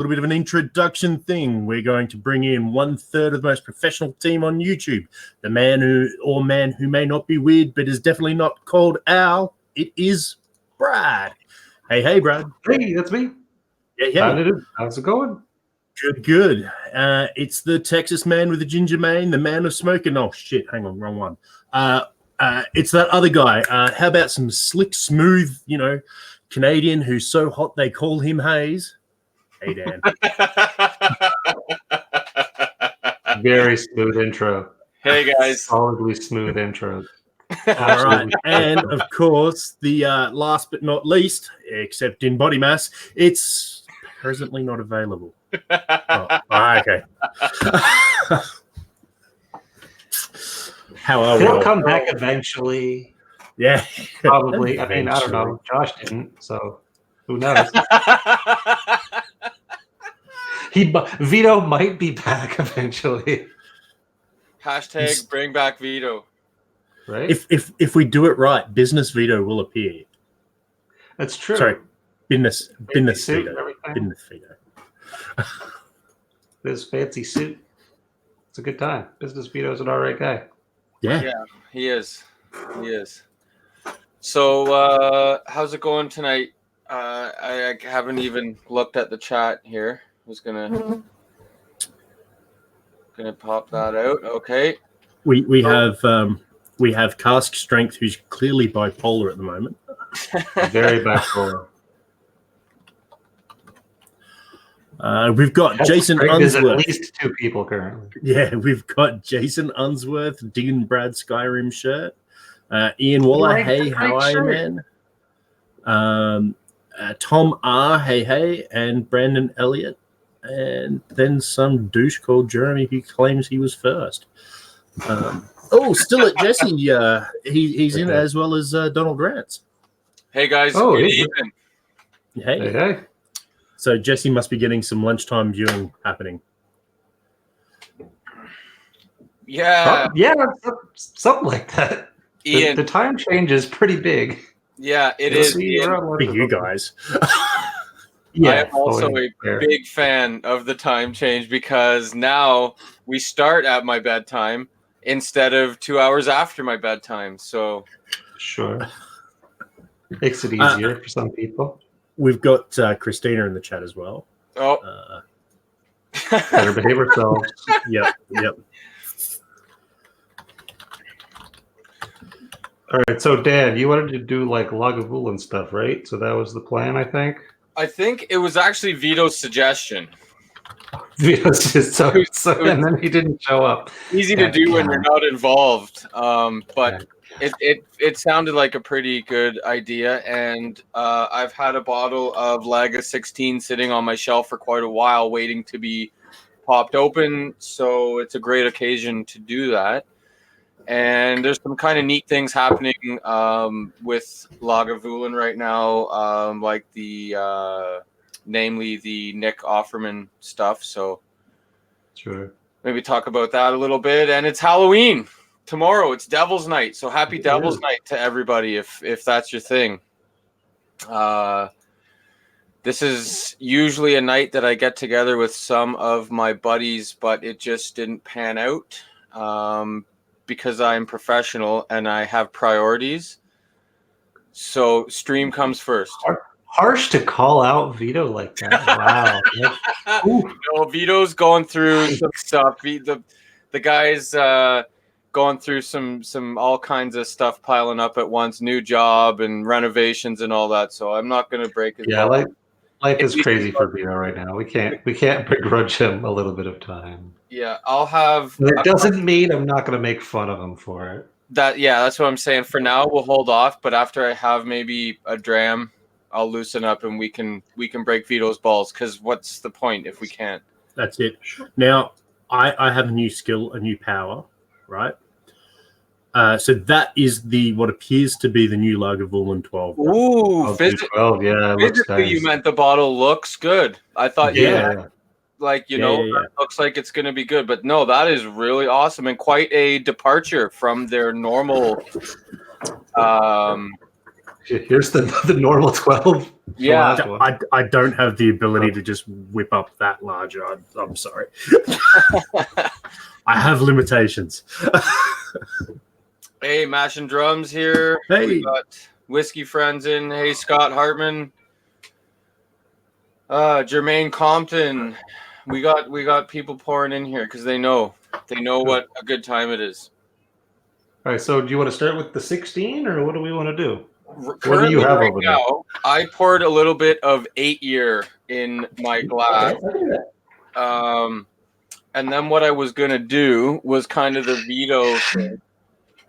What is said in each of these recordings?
little bit of an introduction thing. We're going to bring in 1/3 of the most professional team on YouTube. The man who may not be weird, but is definitely not called Al. It is Brad. Hey, Brad. Hey, that's me. Yeah. How's it going? Good. It's the Texas man with the ginger mane, the man of smoking. Oh, shit. Hang on. Wrong one. It's that other guy. How about some slick, smooth, Canadian who's so hot they call him Hayes? Hey, Dan. Very smooth intro. Hey, guys. Solidly smooth intro. All right. And, of course, the last but not least, except in body mass, it's presently not available. Okay. How are we? He'll come back eventually. Yeah. Probably. I mean, I don't know. Josh didn't, so who knows? Vito might be back eventually. Hashtag bring back Vito. Right? If we do it right, business Vito will appear. That's true. Sorry, business Vito. Business Vito. This fancy suit. It's a good time. Business Vito's an alright guy. Yeah, he is. So, how's it going tonight? I haven't even looked at the chat here. I was gonna pop that out. Okay. We have Cask Strength, who's clearly bipolar at the moment. Very bipolar. We've got Jason Unsworth. At least 2 people currently. Yeah, we've got Jason Unsworth, digging Brad Skyrim shirt. Ian Waller, hey, how are you, man? Tom R, hey, and Brandon Elliott. And then some douche called Jeremy who claims he was first. Still at Jesse. He's in as well as Donald Rance. Hey, guys. Good evening. Hey. So Jesse must be getting some lunchtime viewing happening. Yeah. Something like that. Ian. The time change is pretty big. Yeah, it is. For you guys. Yeah, I'm also a big fan of the time change because now we start at my bedtime instead of 2 hours after my bedtime. So sure. Makes it easier for some people. We've got Christina in the chat as well. Oh. Better behave ourselves. Yep. All right, so Dan, you wanted to do like Lagavulin stuff, right? So that was the plan, I think. I think it was actually Vito's suggestion. Vito's just and then he didn't show up. Easy to do when you're not involved, but it sounded like a pretty good idea, and I've had a bottle of Laga 16 sitting on my shelf for quite a while, waiting to be popped open. So it's a great occasion to do that. And there's some kind of neat things happening with Lagavulin right now, like namely the Nick Offerman stuff. So sure, maybe talk about that a little bit. And it's Halloween tomorrow. It's Devil's Night. So happy Devil's Night to everybody if that's your thing. This is usually a night that I get together with some of my buddies, but it just didn't pan out. Because I'm professional and I have priorities. So stream comes first. Harsh to call out Vito like that. Wow. No, Vito's going through some stuff. The guy's going through some all kinds of stuff piling up at once, new job and renovations and all that. So I'm not going to break his life is crazy for Vito right now. We can't begrudge him a little bit of time. Yeah, I'll have. It doesn't mean I'm not going to make fun of him for it. That's what I'm saying. For now, we'll hold off. But after I have maybe a dram, I'll loosen up and we can break Vito's balls. Because what's the point if we can't? That's it. Now I have a new skill, a new power, right? So that is what appears to be the new Lagavulin 12. Ooh, 12, yeah. Physically, you meant the bottle looks good. I thought, looks like it's going to be good. But no, that is really awesome and quite a departure from their normal. Here's the normal 12. Yeah. I don't have the ability to just whip up that large. I'm sorry. I have limitations. Hey, Mashing Drums here. Hey. We got Whiskey Friends in. Hey, Scott Hartman. Jermaine Compton. We got people pouring in here because they know what a good time it is. All right, so do you want to start with the 16, or what do we want to do? What do you have over there? I poured a little bit of 8-year in my glass. Okay, and then what I was gonna do was kind of the veto thing,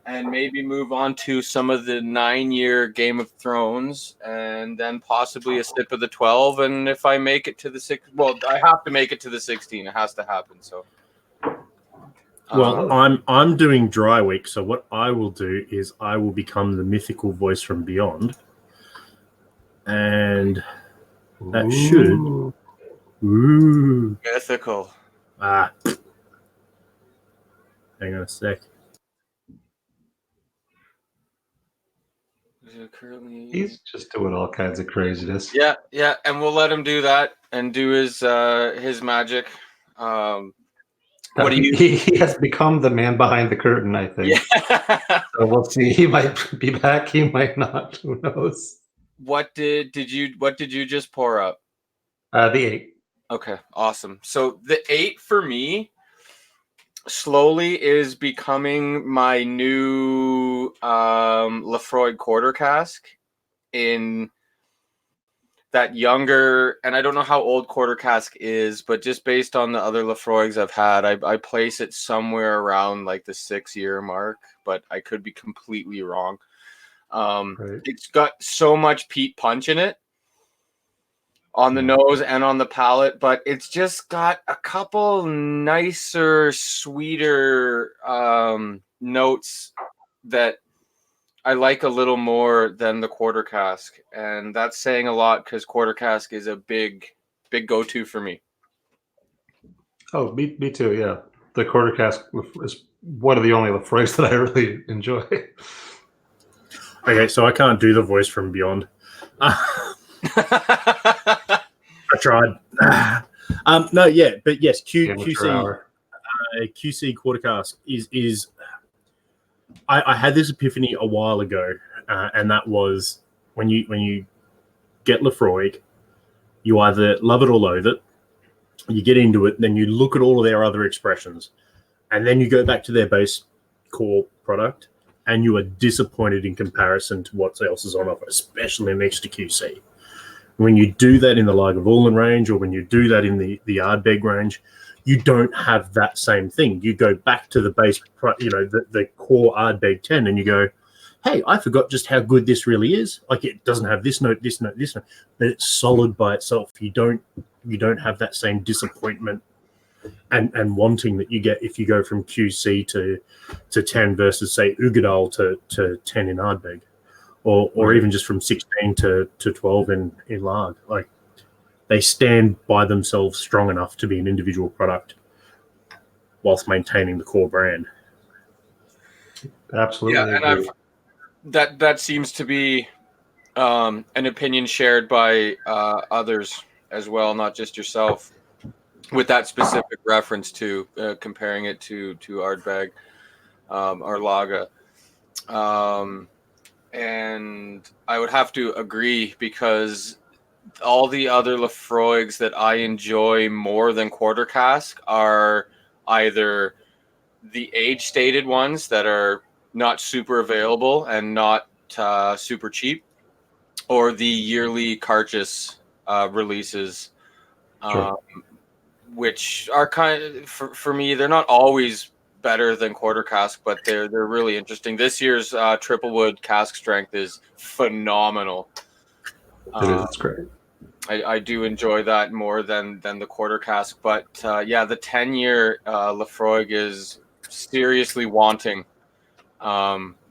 and maybe move on to some of the 9-year Game of Thrones, and then possibly a sip of the 12. And if I make it to the 6, well, I have to make it to the 16. It has to happen. So. Well, I'm doing dry week, so what I will do is I will become the mythical voice from beyond, and that should mythical. Hang on a sec. He's just doing all kinds of craziness. Yeah, and we'll let him do that and do his magic. What do you? He has become the man behind the curtain, I think. Yeah. So we'll see. He might be back. He might not. Who knows? What did you just pour up? The 8. Okay, awesome. So the 8 for me slowly is becoming my new Lafroig quarter cask in that younger, and I don't know how old quarter cask is, but just based on the other Lafroigs I've had, I place it somewhere around like the 6-year mark, but I could be completely wrong. Right. It's got so much peat punch in it on the nose and on the palate, but it's just got a couple nicer, sweeter notes that I like a little more than the quarter cask, and that's saying a lot because quarter cask is a big go-to for me. Oh, me too. Yeah, the quarter cask is one of the only Lafroigs that I really enjoy. Okay, so I can't do the voice from beyond. I tried. No, yeah, but yes, QC quarter cask is. I had this epiphany a while ago, and that was when you get Lafroig, you either love it or loathe it. You get into it, then you look at all of their other expressions, and then you go back to their base core product, and you are disappointed in comparison to what else is on offer, especially next to QC. When you do that in the Lagavulin range, or when you do that in the Ardbeg range, you don't have that same thing. You go back to the base, the core Ardbeg 10, and you go, hey, I forgot just how good this really is. Like, it doesn't have this note, this note, this note, but it's solid by itself. You don't have that same disappointment and wanting that you get if you go from QC to 10 versus, say, Ugadal to 10 in Ardbeg, or even just from 16 to 12 in Lag. Like, they stand by themselves strong enough to be an individual product whilst maintaining the core brand. Absolutely. Yeah, and that seems to be an opinion shared by others as well, not just yourself, with that specific reference to comparing it to Ardbeg or Laga. And I would have to agree, because all the other Lafroigs that I enjoy more than quarter cask are either the age-stated ones that are not super available and not super cheap, or the yearly Carchus releases, which are kind of, for me, they're not always better than quarter cask, but they're really interesting. This year's triple wood cask strength is phenomenal. It is. It's great. I do enjoy that more than the quarter cask, but yeah, the 10-year Lafroig is seriously wanting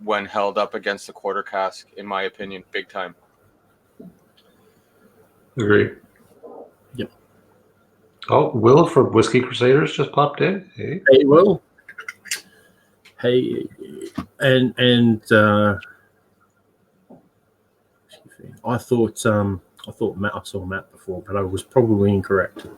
when held up against the quarter cask, in my opinion, big time. Agree. Yep. Oh, Will from Whiskey Crusaders just popped in. Hey, Will. Hey, and I thought I thought I saw Matt before, but I was probably incorrect.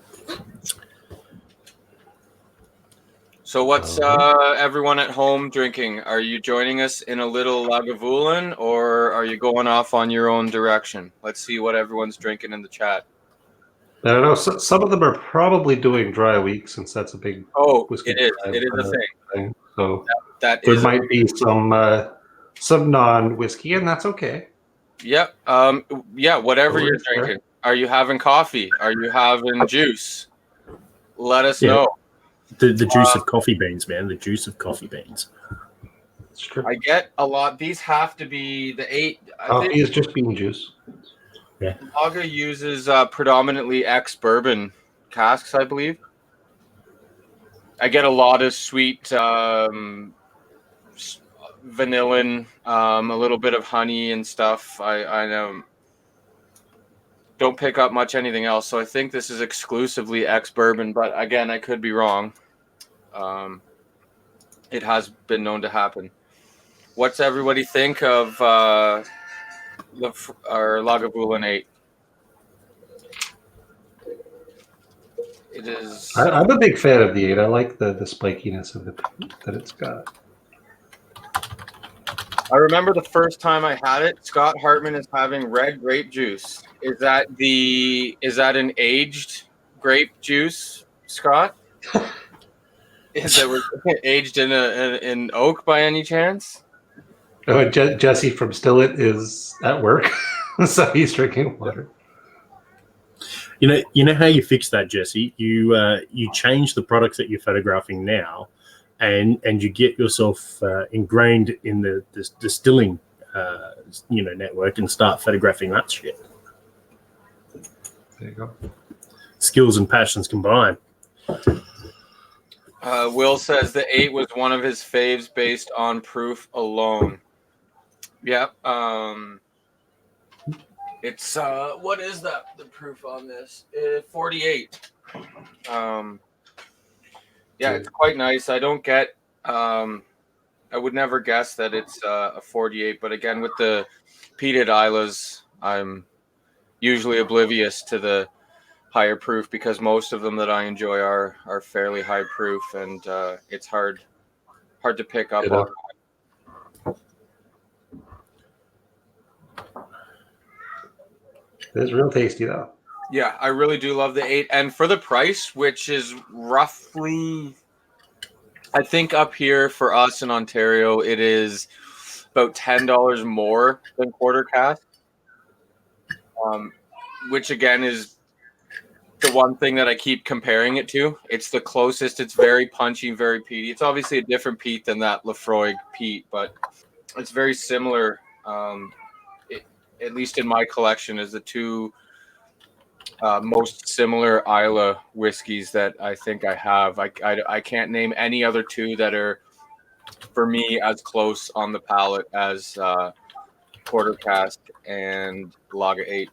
So what's everyone at home drinking? Are you joining us in a little Lagavulin, or are you going off on your own direction? Let's see what everyone's drinking in the chat. I don't know. Some of them are probably doing dry week since that's a big whiskey. It is. It is a thing. So that there might be some non-whiskey, and that's okay. Yep. Yeah. Whatever you're drinking. Are you having coffee? Are you having juice? Let us know. The juice of coffee beans, man. The juice of coffee beans. I get a lot. These have to be the 8. Coffee is just bean juice. Yeah. Laga uses predominantly ex-bourbon casks, I believe. I get a lot of sweet vanillin, a little bit of honey and stuff. I know. Don't pick up much anything else, so I think this is exclusively ex-bourbon. But again, I could be wrong. It has been known to happen. What's everybody think of our Lagavulin 8? It is. I'm a big fan of the 8. I like the spikiness of that it's got. I remember the first time I had it. Scott Hartman is having red grape juice. Is that an aged grape juice, Scott? Is it aged in oak by any chance? Oh, Jesse from Stillet is at work, so he's drinking water. You know how you fix that, Jesse? You change the products that you're photographing now, and you get yourself ingrained in the distilling network and start photographing that shit. There you go. Skills and passions combined. Will says the 8 was one of his faves based on proof alone. Yeah. It's what is that? The proof on this? 48. Yeah, it's quite nice. I don't get. I would never guess that it's a 48, but again, with the peated Islas, I'm usually oblivious to the higher proof because most of them that I enjoy are fairly high proof, and it's hard to pick up on. It's real tasty though. Yeah, I really do love the 8, and for the price, which is roughly, I think up here for us in Ontario, it is about $10 more than quarter cask, which again is the one thing that I keep comparing it to. It's the closest. It's very punchy, very peaty. It's obviously a different peat than that Lefroy peat, but it's very similar. At least in my collection, is the two most similar Isla whiskeys that I think I have. I can't name any other two that are, for me, as close on the palate as quarter cask and Laga 8.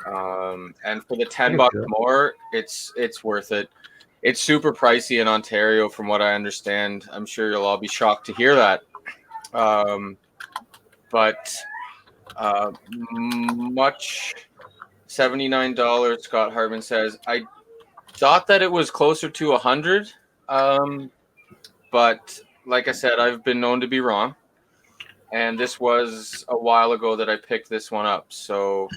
And for the $10 more, it's worth it. It's super pricey in Ontario, from what I understand. I'm sure you'll all be shocked to hear that. But much $79. Scott Hartman says, I thought that it was closer to 100, but like I said, I've been known to be wrong, and this was a while ago that I picked this one up, so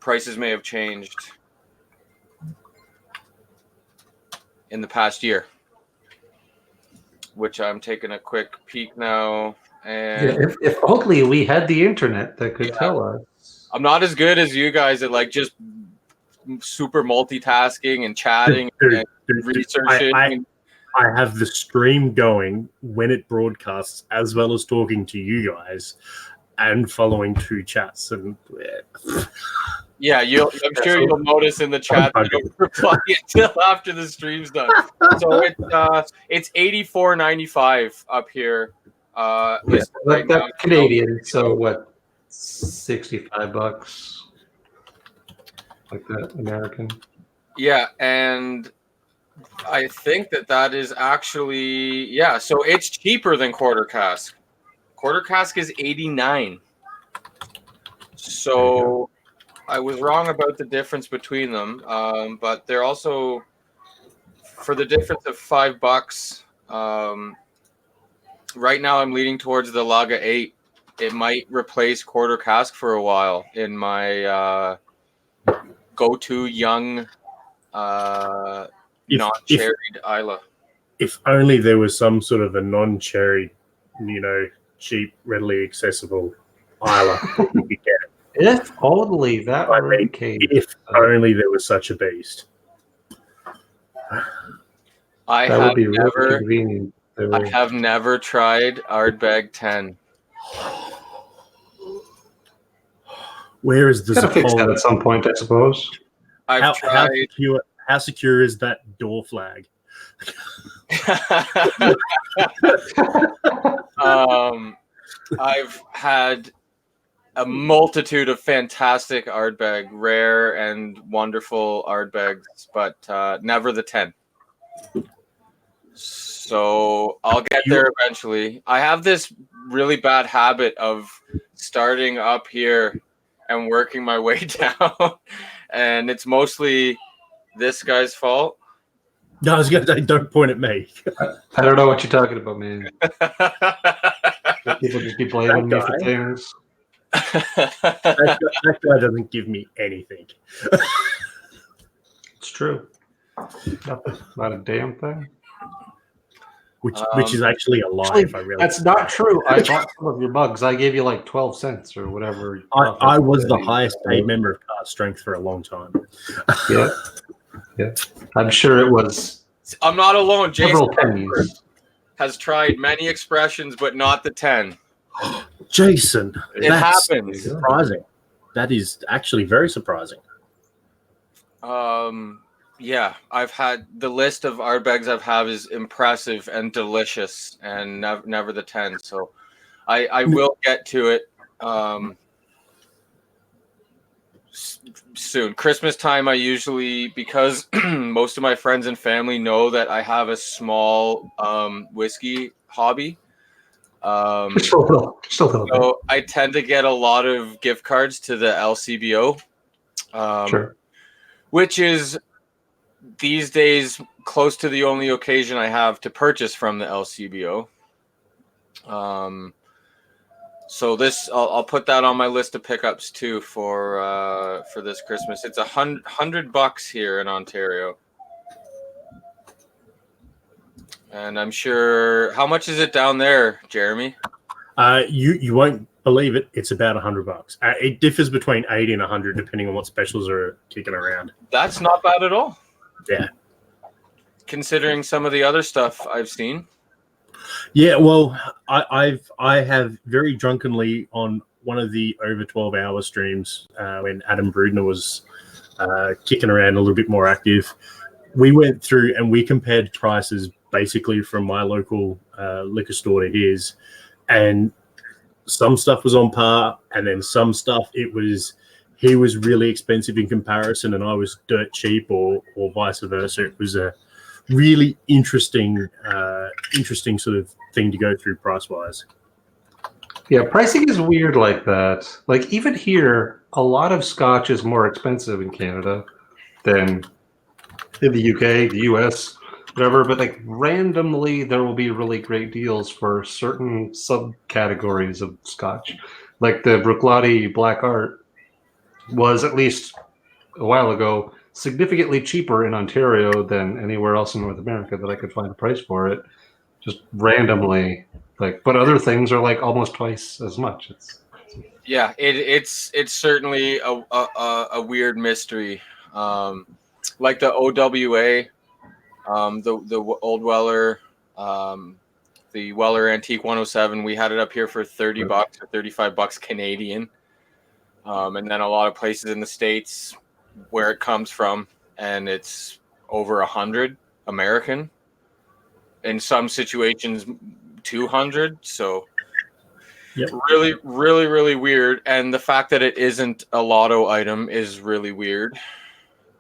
prices may have changed in the past year, which I'm taking a quick peek now. And if only we had the internet that could tell us. I'm not as good as you guys at like just super multitasking and chatting and researching. I have the stream going when it broadcasts, as well as talking to you guys and following two chats. And yeah, I'm sure you'll notice in the chat that I don't reply until after the stream's done. So it's $84.95 up here. That's Canadian, so what, $65, like that American. Yeah, and I think that is actually so it's cheaper than quarter cask. Quarter cask is $89. So I was wrong about the difference between them, but they're also, for the difference of $5. Right now, I'm leaning towards the Laga 8. It might replace quarter cask for a while in my go-to young, non-cherried Isla. If only there was some sort of a non-cherry, cheap, readily accessible Isla that you could get. If only that were the case. If only there was such a beast. I That have would be really never, convenient. I have never tried Ardbeg 10. Where is the Gotta fix that at some point, I suppose. I've tried. How secure is that door flag? I've had a multitude of fantastic Ardbeg, rare and wonderful Ardbegs, but never the 10. So I'll get there eventually. I have this really bad habit of starting up here and working my way down, and it's mostly this guy's fault. No, I was going to say, don't point at me. I don't know what you're talking about, man. People just be blaming me for things. That guy doesn't give me anything. It's true. Not a damn thing. Which is actually a lie. If I really that's not true. I bought some of your mugs. I gave you like 12 cents or whatever. I was the highest paid member of Card Strength for a long time. Yeah. I'm sure it was. I'm not alone. Jason pennies. has tried many expressions, but not the 10. Jason, it happens. Surprising. That is actually very surprising. Yeah, I've had the list of Ardbegs I've had is impressive and delicious, and never the 10. So I will get to it soon. Christmas time, I usually, because most of my friends and family know that I have a small whiskey hobby. So I tend to get a lot of gift cards to the LCBO, sure. Which is these days close to the only occasion I have to purchase from the LCBO. So this, I'll put that on my list of pickups too for this Christmas. It's $100 here in Ontario, and I'm sure. How much is it down there, Jeremy? You won't believe it. It's about $100. It differs between 80 and 100 depending on what specials are kicking around. That's not bad at all. Yeah, considering some of the other stuff I've seen. Yeah, well, I have very drunkenly on one of the over 12-hour streams when Adam Brudner was kicking around a little bit more active. We went through and we compared prices basically from my local liquor store to his, and some stuff was on par, and then some stuff he was really expensive in comparison, and I was dirt cheap, or vice versa. It was a really interesting sort of thing to go through price wise. Yeah, pricing is weird like that. Like even here, a lot of Scotch is more expensive in Canada than in the UK, the US, whatever. But like randomly, there will be really great deals for certain subcategories of Scotch. Like the Bruichladdich Black Art was, at least a while ago, significantly cheaper in Ontario than anywhere else in North America that I could find a price for it. Just randomly, but other things are like almost twice as much. It's certainly a weird mystery. Like the OWA, the Old Weller, the Weller Antique 107. We had it up here for $30 or $35 Canadian, and then a lot of places in the States where it comes from, and it's over 100 American. In some situations, 200. So, yep. Really, really, really weird. And the fact that it isn't a lotto item is really weird.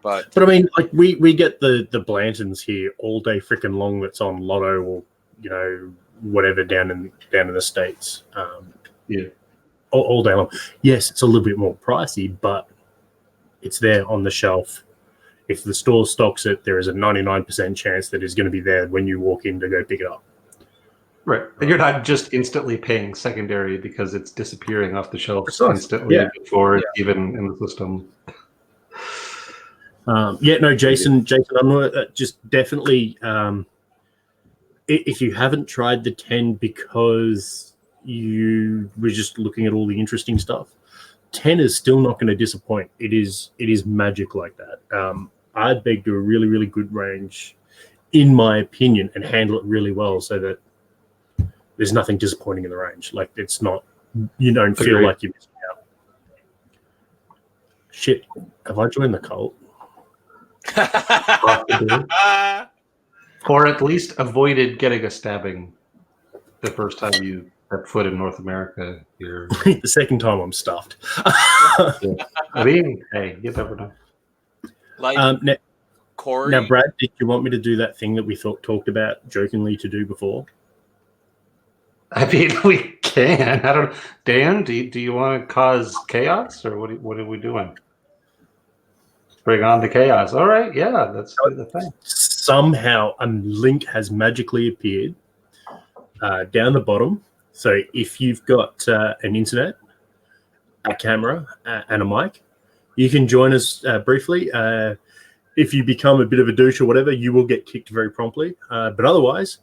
But I mean, like we get the Blantons here all day freaking long. That's on lotto or whatever down in the States. Yeah. all day long. Yes, it's a little bit more pricey, but it's there on the shelf. If the store stocks it, there is a 99% chance that it's going to be there when you walk in to go pick it up. Right. And you're not just instantly paying secondary because it's disappearing off the shelves instantly before it's even in the system. Jason, I'm just definitely, if you haven't tried the 10 because you were just looking at all the interesting stuff, 10 is still not going to disappoint. It is magic like that. I'd beg to a really, really good range, in my opinion, and handle it really well so that there's nothing disappointing in the range. Like, it's not, you don't feel like you're missing out. Shit, have I joined the cult? Or at least avoided getting a stabbing the first time you set foot in North America. The second time I'm stuffed. I mean, hey, you never know. Corey. Now, Brad, did you want me to do that thing that we talked about jokingly to do before? I mean, we can. I don't know. Dan, do you want to cause chaos, or what are we doing? Bring on the chaos. All right, yeah, that's the thing. Somehow a link has magically appeared down the bottom. So if you've got an internet, a camera, and a mic, you can join us briefly. If you become a bit of a douche or whatever, you will get kicked very promptly. But otherwise,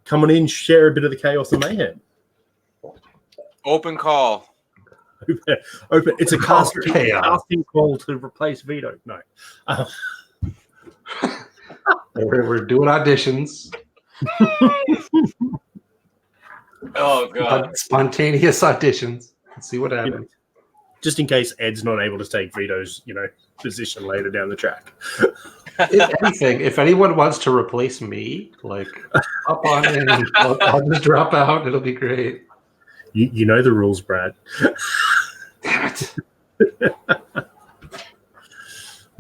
come on in, share a bit of the chaos and mayhem. Open call. Open. It's a casting call to replace Vito. No. We're doing auditions. Oh, God. Spontaneous auditions. Let's see what happens. Just in case Ed's not able to take Vito's, position later down the track. If anything, if anyone wants to replace me, like, hop on in. I'll just drop out. It'll be great. You know the rules, Brad. Damn it.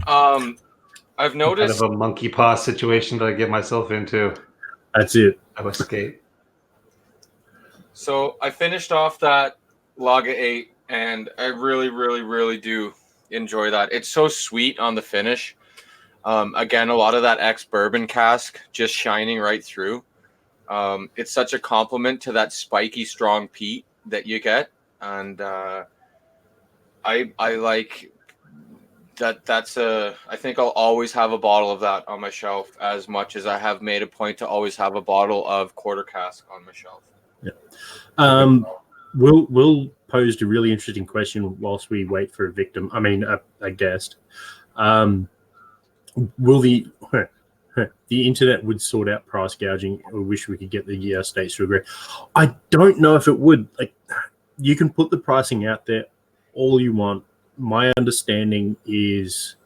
I've noticed kind of a monkey paw situation that I get myself into. That's it. I escape. So I finished off that Laga 8, and I really, really, really do enjoy that. It's so sweet on the finish. Again, a lot of that ex-bourbon cask just shining right through. It's such a compliment to that spiky, strong peat that you get. And I like that. I think I'll always have a bottle of that on my shelf, as much as I have made a point to always have a bottle of quarter cask on my shelf. Yeah. Will posed a really interesting question whilst we wait for a guest. Will the internet would sort out price gouging? I wish we could get the states to agree. I don't know if it would. Like, you can put the pricing out there all you want. My understanding is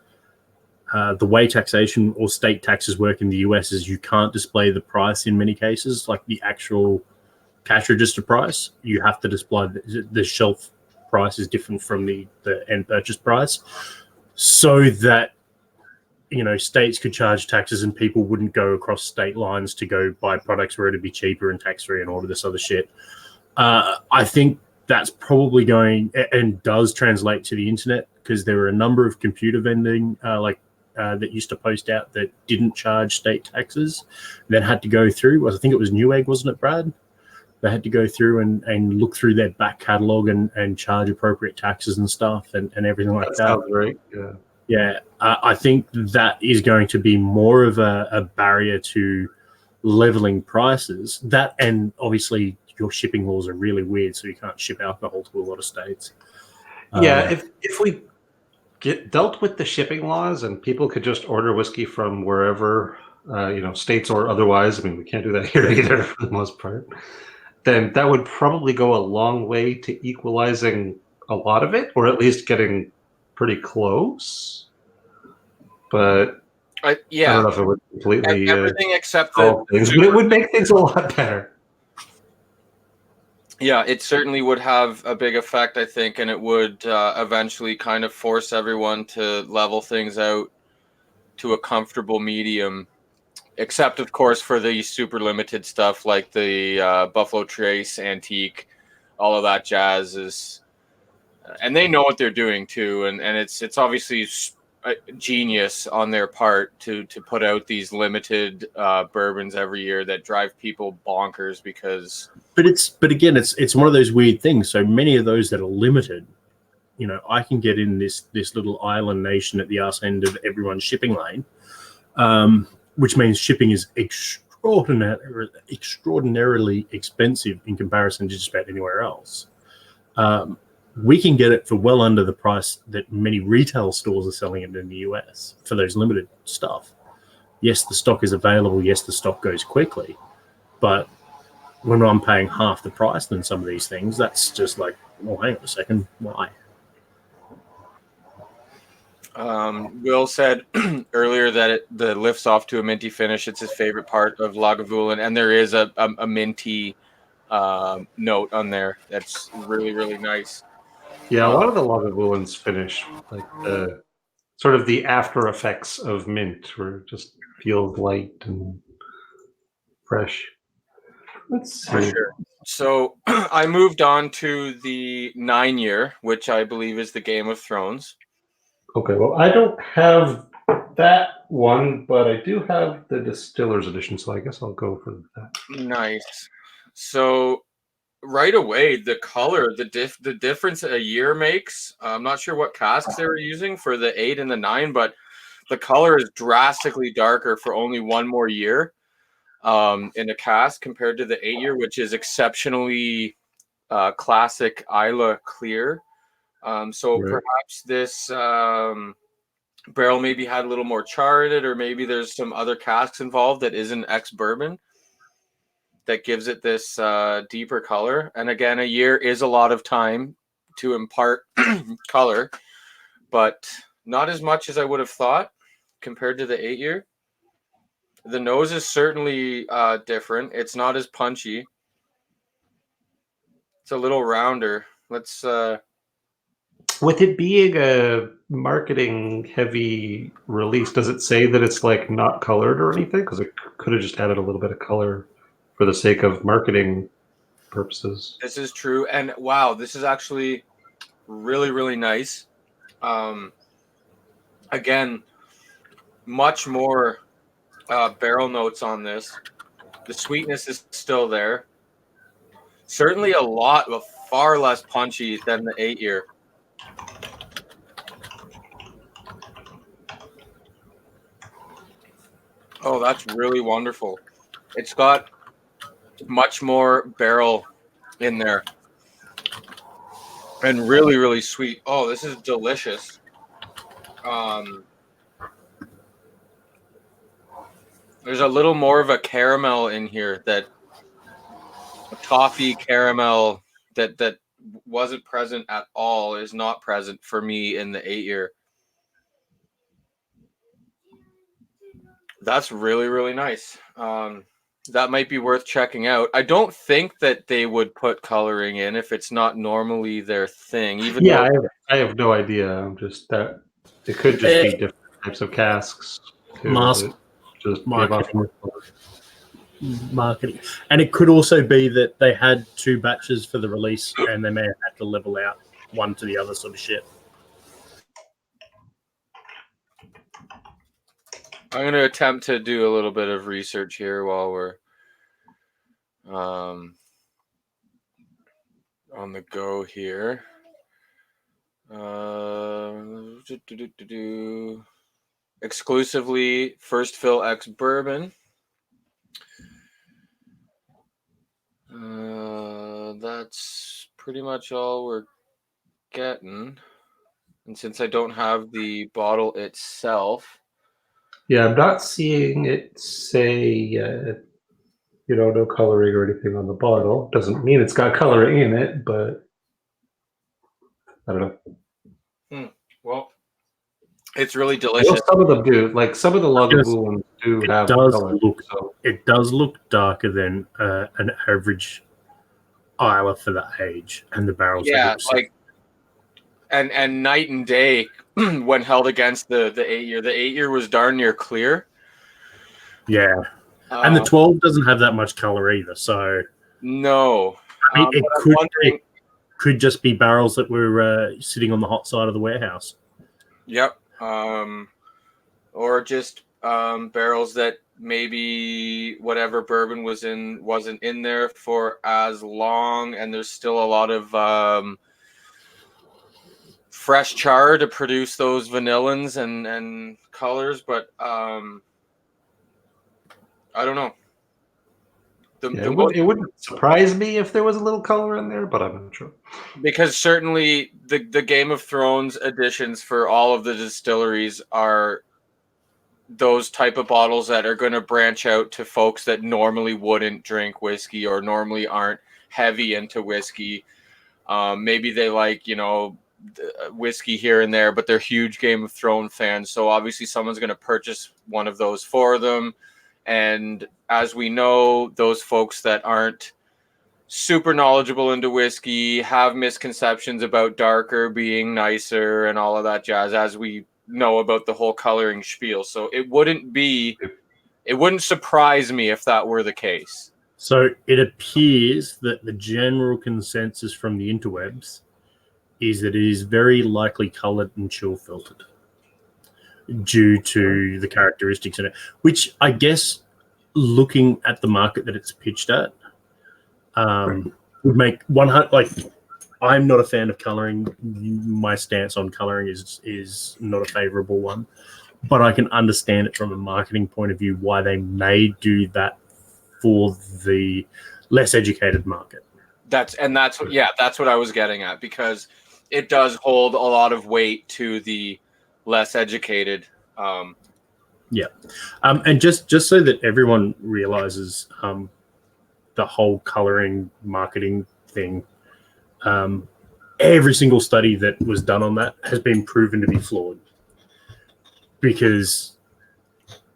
the way taxation or state taxes work in the US is you can't display the price in many cases, like the actual cash register price. You have to display the shelf price is different from the end purchase price, so that states could charge taxes and people wouldn't go across state lines to go buy products where it'd be cheaper and tax-free and all of this other shit. I think that's probably going and does translate to the internet, because there were a number of computer vending that used to post out that didn't charge state taxes that had to go through. I think it was Newegg, wasn't it, Brad? They had to go through and look through their back catalog and charge appropriate taxes and stuff and everything like that. Sounds right. Yeah. Yeah, I think that is going to be more of a barrier to leveling prices. That, and obviously your shipping laws are really weird, so you can't ship alcohol to a lot of states. Yeah, if we dealt with the shipping laws and people could just order whiskey from wherever, states or otherwise, I mean, we can't do that here either for the most part, then that would probably go a long way to equalizing a lot of it, or at least getting pretty close. But I don't know if it would completely everything except things, but it would make things a lot better. Yeah, it certainly would have a big effect, I think, and it would eventually kind of force everyone to level things out to a comfortable medium, except, of course, for the super limited stuff like the Buffalo Trace Antique. All of that jazz is and they know what they're doing too, and it's obviously genius on their part to put out these limited bourbons every year that drive people bonkers because. But again, it's one of those weird things. So many of those that are limited, you know, I can get in this little island nation at the arse end of everyone's shipping lane, which means shipping is extraordinarily expensive in comparison to just about anywhere else. We can get it for well under the price that many retail stores are selling it in the US for those limited stuff. Yes, the stock is available. Yes, the stock goes quickly. But when I'm paying half the price than some of these things, that's just like, well, hang on a second, why? Will said earlier that the lifts off to a minty finish. It's his favorite part of Lagavulin, and there is a minty note on there that's really, really nice. Yeah, a lot of the Lagavulins finish like sort of the after effects of mint, where it just feels light and fresh. Let's see. For sure. So I moved on to the 9-year, which I believe is the Game of Thrones. Okay, well, I don't have that one, but I do have the Distiller's Edition, so I guess I'll go for that. Nice. So right away, the color, the difference a year makes. I'm not sure what casks they were using for the 8 and the 9, but the color is drastically darker for only one more year in a cask compared to the 8-year, which is exceptionally classic Isla clear. So Right. perhaps this barrel maybe had a little more char in it, or maybe there's some other casks involved that isn't ex-bourbon that gives it this deeper color. And again, a year is a lot of time to impart color, but not as much as I would have thought compared to the 8-year. The nose is certainly different. It's not as punchy. It's a little rounder. Let's with it being a marketing heavy release, does it say that it's like not colored or anything? Because it could have just added a little bit of color for the sake of marketing purposes. This is true. And wow, this is actually really, really nice. Again, much more barrel notes on this. The sweetness is still there. Certainly a lot, but far less punchy than the 8-year. Oh, that's really wonderful. It's got much more barrel in there. And really, really sweet. Oh, this is delicious. There's a little more of a caramel in here, that a toffee caramel that wasn't present at all, is not present for me in the 8-year. That's really, really nice. That might be worth checking out. I don't think that they would put coloring in if it's not normally their thing. Even yeah, I have no idea. I'm just that it could just be different types of casks. Just marketing, and it could also be that they had 2 batches for the release, and they may have had to level out one to the other sort of shit. I'm going to attempt to do a little bit of research here while we're on the go here. Exclusively first fill ex bourbon. That's pretty much all we're getting. And since I don't have the bottle itself. Yeah, I'm not seeing it say, no coloring or anything on the bottle. Doesn't mean it's got coloring in it, but I don't know. Well, it's really delicious. Well, some of them do. Like some of the Lagavulins do have color. It does look darker than an average Isla for the age, and the barrels. Yeah, like and night and day when held against the 8-year. The 8-year was darn near clear. Yeah, and the 12 doesn't have that much color either. So no, I mean, it could just be barrels that were sitting on the hot side of the warehouse. Yep. Or just barrels that maybe whatever bourbon was in wasn't in there for as long, and there's still a lot of fresh char to produce those vanillins and colors, but I don't know. It wouldn't surprise me if there was a little color in there, but I'm not sure. Because certainly the Game of Thrones editions for all of the distilleries are those type of bottles that are going to branch out to folks that normally wouldn't drink whiskey or normally aren't heavy into whiskey. Maybe they like, whiskey here and there, but they're huge Game of Thrones fans. So obviously someone's going to purchase one of those for them. And as we know, those folks that aren't super knowledgeable into whiskey have misconceptions about darker being nicer and all of that jazz, as we know about the whole coloring spiel. So it wouldn't surprise me if that were the case. So it appears that the general consensus from the interwebs is that it is very likely colored and chill filtered due to the characteristics in it, which I guess, looking at the market that it's pitched at, would make 100. Like, I'm not a fan of coloring. My stance on coloring is not a favorable one, but I can understand it from a marketing point of view why they may do that for the less educated market. That's what I was getting at, because it does hold a lot of weight to the less educated. And just so that everyone realizes the whole coloring marketing thing, every single study that was done on that has been proven to be flawed, because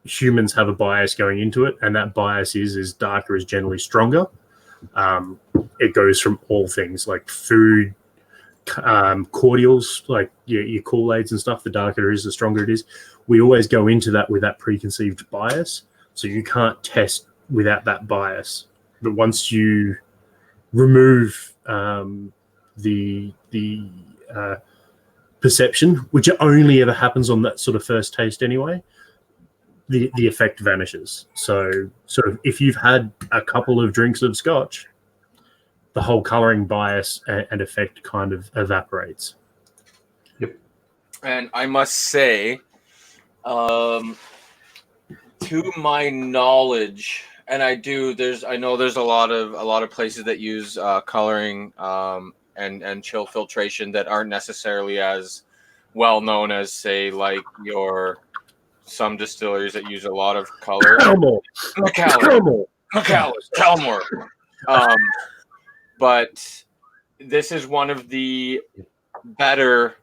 humans have a bias going into it, and that bias is darker is generally stronger. It goes from all things like food, cordials, like your Kool-Aids and stuff. The darker it is, the stronger it is. We always go into that with that preconceived bias, so you can't test without that bias. But once you remove the perception, which only ever happens on that sort of first taste anyway, the effect vanishes. So sort of if you've had a couple of drinks of scotch, the whole coloring bias and effect kind of evaporates. Yep. And I must say, to my knowledge, and I know there's a lot of places that use coloring and chill filtration that aren't necessarily as well known as, say, like some distilleries that use a lot of color. Calmore. But this is one of the better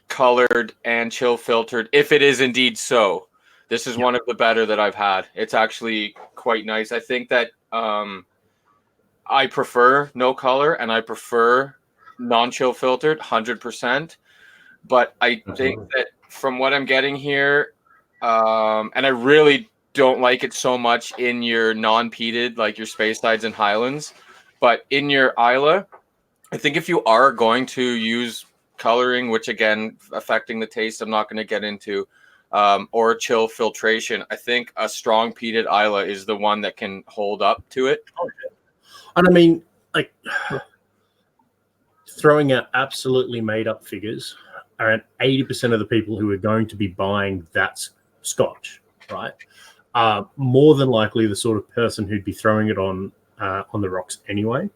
colored and chill filtered, if it is indeed so. This is one of the better that I've had. It's actually quite nice. I think that I prefer no color and I prefer non-chill filtered 100%. But I think that from what I'm getting here, and I really don't like it so much in your non-peated, like your Spacesides and Highlands, but in your Isla, I think if you are going to use coloring, which again, affecting the taste, I'm not going to get into, or chill filtration, I think a strong peated Isla is the one that can hold up to it. And I mean, like, throwing out absolutely made up figures, around 80% of the people who are going to be buying that scotch, right, are more than likely the sort of person who'd be throwing it on the rocks anyway.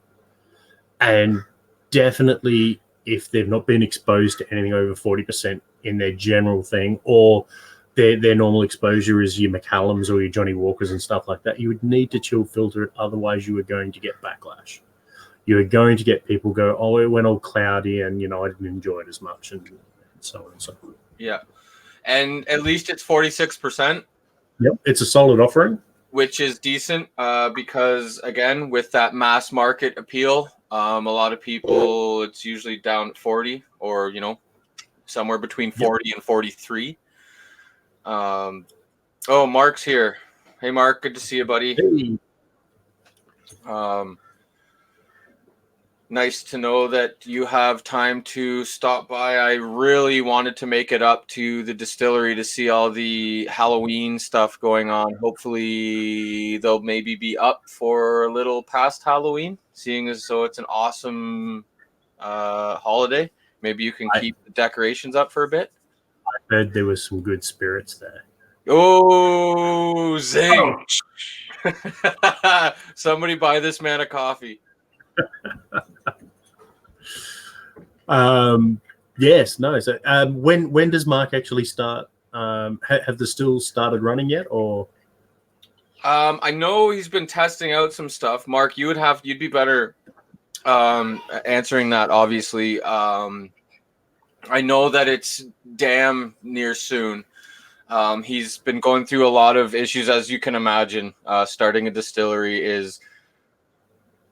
And definitely, if they've not been exposed to anything over 40% in their general thing, or their normal exposure is your Macallums or your Johnny Walkers and stuff like that, you would need to chill filter it. Otherwise, you are going to get backlash. You are going to get people go, oh, it went all cloudy and, I didn't enjoy it as much, and so on and so forth. Yeah. And at least it's 46%. Yep, it's a solid offering. Which is decent because, again, with that mass market appeal, a lot of people, it's usually down at 40 or, somewhere between 40 and 43. Oh, Mark's here. Hey, Mark, good to see you, buddy. Hey. Nice to know that you have time to stop by. I really wanted to make it up to the distillery to see all the Halloween stuff going on. Hopefully they'll maybe be up for a little past Halloween, seeing as though it's an awesome holiday. Maybe you can keep the decorations up for a bit. I heard there was some good spirits there. Oh, zing! Somebody buy this man a coffee. Yes, no. So, when does Mark actually start? Have the stills started running yet, or? I know he's been testing out some stuff. Mark, you'd be better answering that. Obviously, I know that it's damn near soon. He's been going through a lot of issues, as you can imagine. Starting a distillery is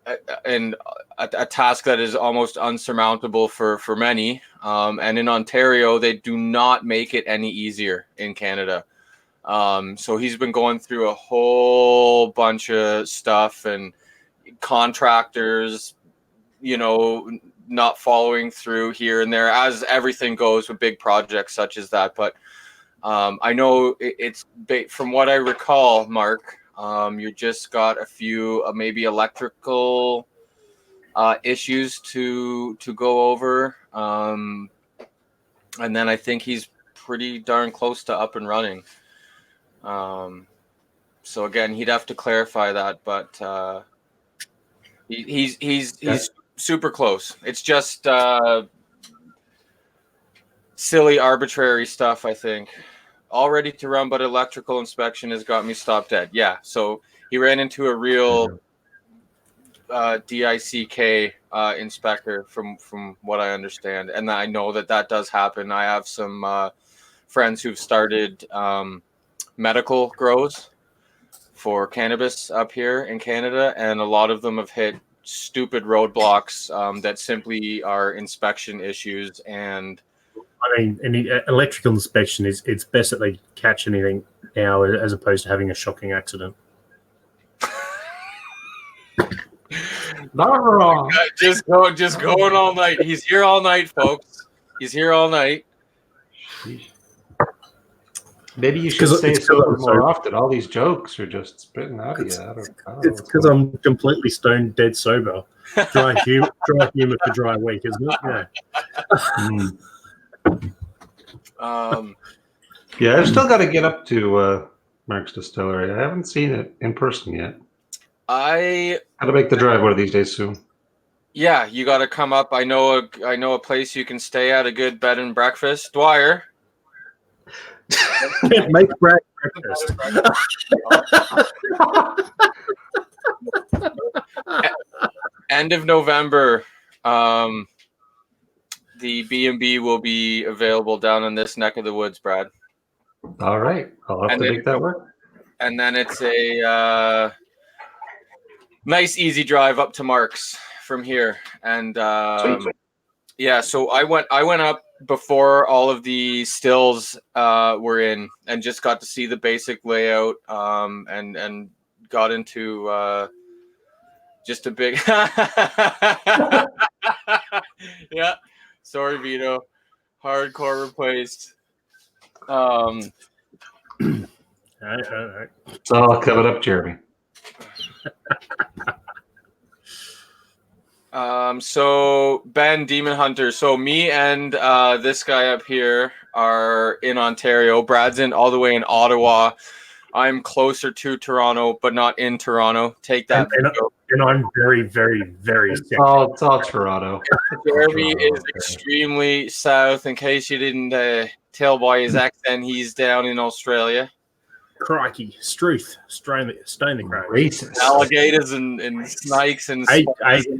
a task that is almost unsurmountable for many. And in Ontario, they do not make it any easier in Canada. So he's been going through a whole bunch of stuff and contractors, not following through here and there, as everything goes with big projects such as that. But I know it's from what I recall, Mark, you just got a few maybe electrical issues to go over, and then I think he's pretty darn close to up and running. So again, he'd have to clarify that, but he's super close. It's just silly, arbitrary stuff, I think. All ready to run, but electrical inspection has got me stopped dead. Yeah, so he ran into a real DICK inspector, from what I understand, and I know that does happen. I have some friends who've started medical grows for cannabis up here in Canada, and a lot of them have hit stupid roadblocks that simply are inspection issues. And I mean, any electrical inspection it's best that they catch anything now as opposed to having a shocking accident. Not wrong. Just going all night. He's here all night, folks. He's here all night. Maybe you should say so more often. All these jokes are just spitting out of you. It's because I'm completely stone dead sober. Dry humor for dry week, isn't it? Yeah. Yeah, I've still got to get up to Mark's Distillery. I haven't seen it in person yet. I got to make the drive one of these days soon. Yeah, you got to come up. I know a place you can stay at, a good bed and breakfast. Dwyer. Make breakfast. End of November, the B&B will be available down in this neck of the woods, Brad. All right, I'll have to make that work. And then it's a nice, easy drive up to Mark's from here. And yeah, so I went up before all of the stills were in, and just got to see the basic layout, and got into just a big yeah, sorry Vito, hardcore replaced. All right. It's all coming up, Jeremy. So Ben, Demon Hunter. So me and this guy up here are in Ontario. Brad's all the way in Ottawa. I'm closer to Toronto, but not in Toronto. Take that. And I'm very, very, very sick. It's all Toronto. Jeremy is extremely south. In case you didn't tell by his accent, he's down in Australia. Crikey, Struth, stone the crow. Racist. Alligators and snakes and and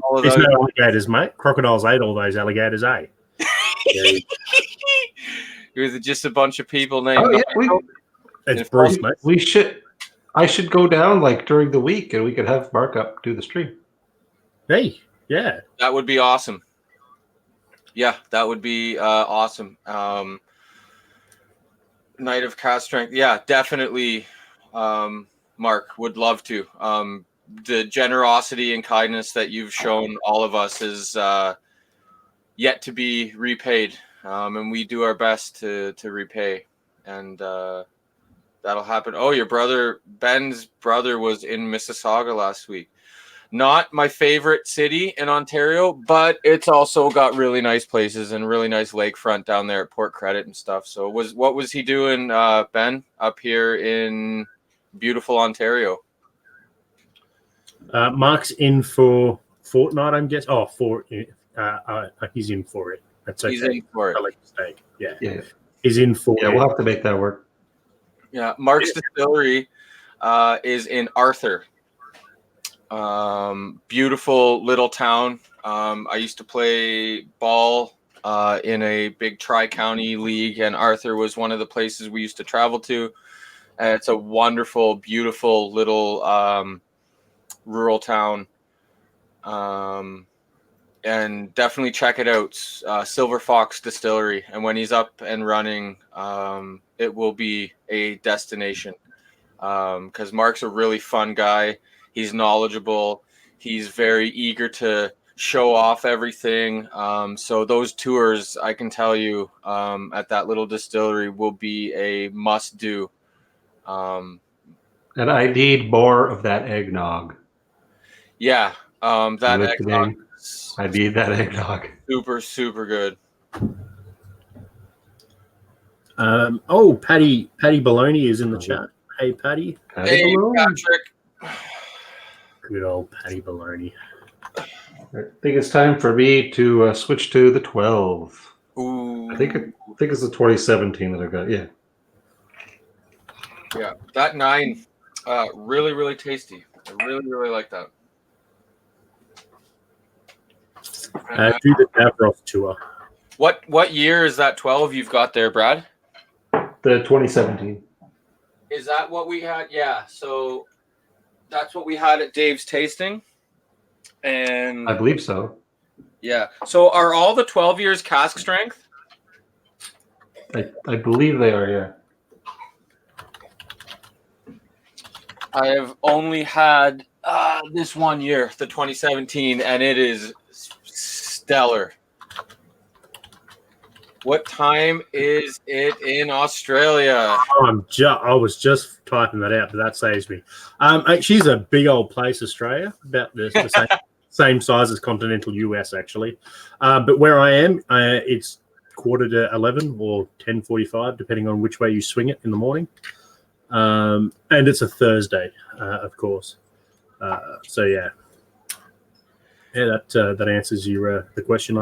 all of there's those. no alligators, mate. Crocodiles ate all those alligators, eh? It was just a bunch of people named. Oh, yeah, it's Bruce, mate. I should go down like during the week, and we could have Mark up do the stream. Hey, yeah, that would be awesome. Yeah, that would be awesome. Night of Cast Strength. Yeah, definitely. Mark would love to. the generosity and kindness that you've shown all of us is yet to be repaid, and we do our best to repay, and that'll happen. Oh, your brother Ben's brother was in Mississauga last week. Not my favorite city in Ontario, but it's also got really nice places and really nice lakefront down there at Port Credit and stuff. So what was he doing, Ben, up here in beautiful Ontario? Mark's in for Fortnite, I'm guessing. Oh, he's in for it. That's okay. He's in for it. I like mistake. Yeah. He's in for it. Yeah, we'll have to make that work. Yeah, Mark's Distillery is in Arthur. Beautiful little town. I used to play ball in a big tri-county league, and Arthur was one of the places we used to travel to. And it's a wonderful, beautiful little rural town. And definitely check it out, Silver Fox Distillery. And when he's up and running, it will be a destination, because Mark's a really fun guy. He's knowledgeable. He's very eager to show off everything. So those tours, I can tell you, at that little distillery will be a must-do. And I need more of that eggnog. Yeah, that eggnog. I need that eggnog. Super, super good. Patty Baloney is in the chat. Hey, Patty. Hey, Patrick. Good old Patty Baloney. I think it's time for me to switch to the 12. Ooh. I think it's the 2017 that I've got. Yeah. Yeah, that 9, really, really tasty. I really, really like that. Do the Davros tour. What year is that 12 you've got there, Brad? The 2017. Is that what we had? Yeah, so that's what we had at Dave's tasting. And I believe so. Yeah. So are all the 12 years cask strength? I believe they are, yeah. I have only had this 1 year, the 2017, and it is stellar. What time is it in Australia? I was just typing that out, but that saves me. She's a big old place, Australia, about the same size as continental US, actually. But where I am, it's 11:15 or 10:45, depending on which way you swing it in the morning. And it's a Thursday, of course. So yeah. Yeah, that answers your the question.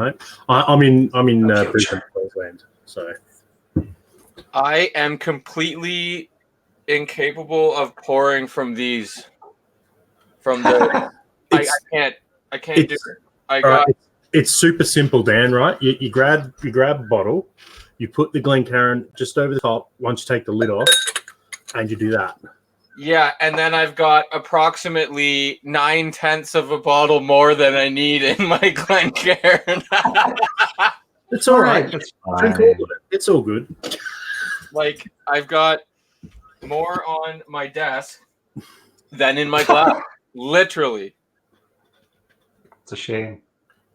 I'm in Brisbane, Queensland. So I am completely incapable of pouring from these. From the, I can't do it. It's super simple, Dan. Right? You grab a bottle, you put the Glencairn just over the top. Once you take the lid off, and you do that. Yeah, and then I've got approximately 9/10 of a bottle more than I need in my Glencairn. It's all right. That's Drink all of it. It's all good. Like, I've got more on my desk than in my glass. Literally. It's a shame.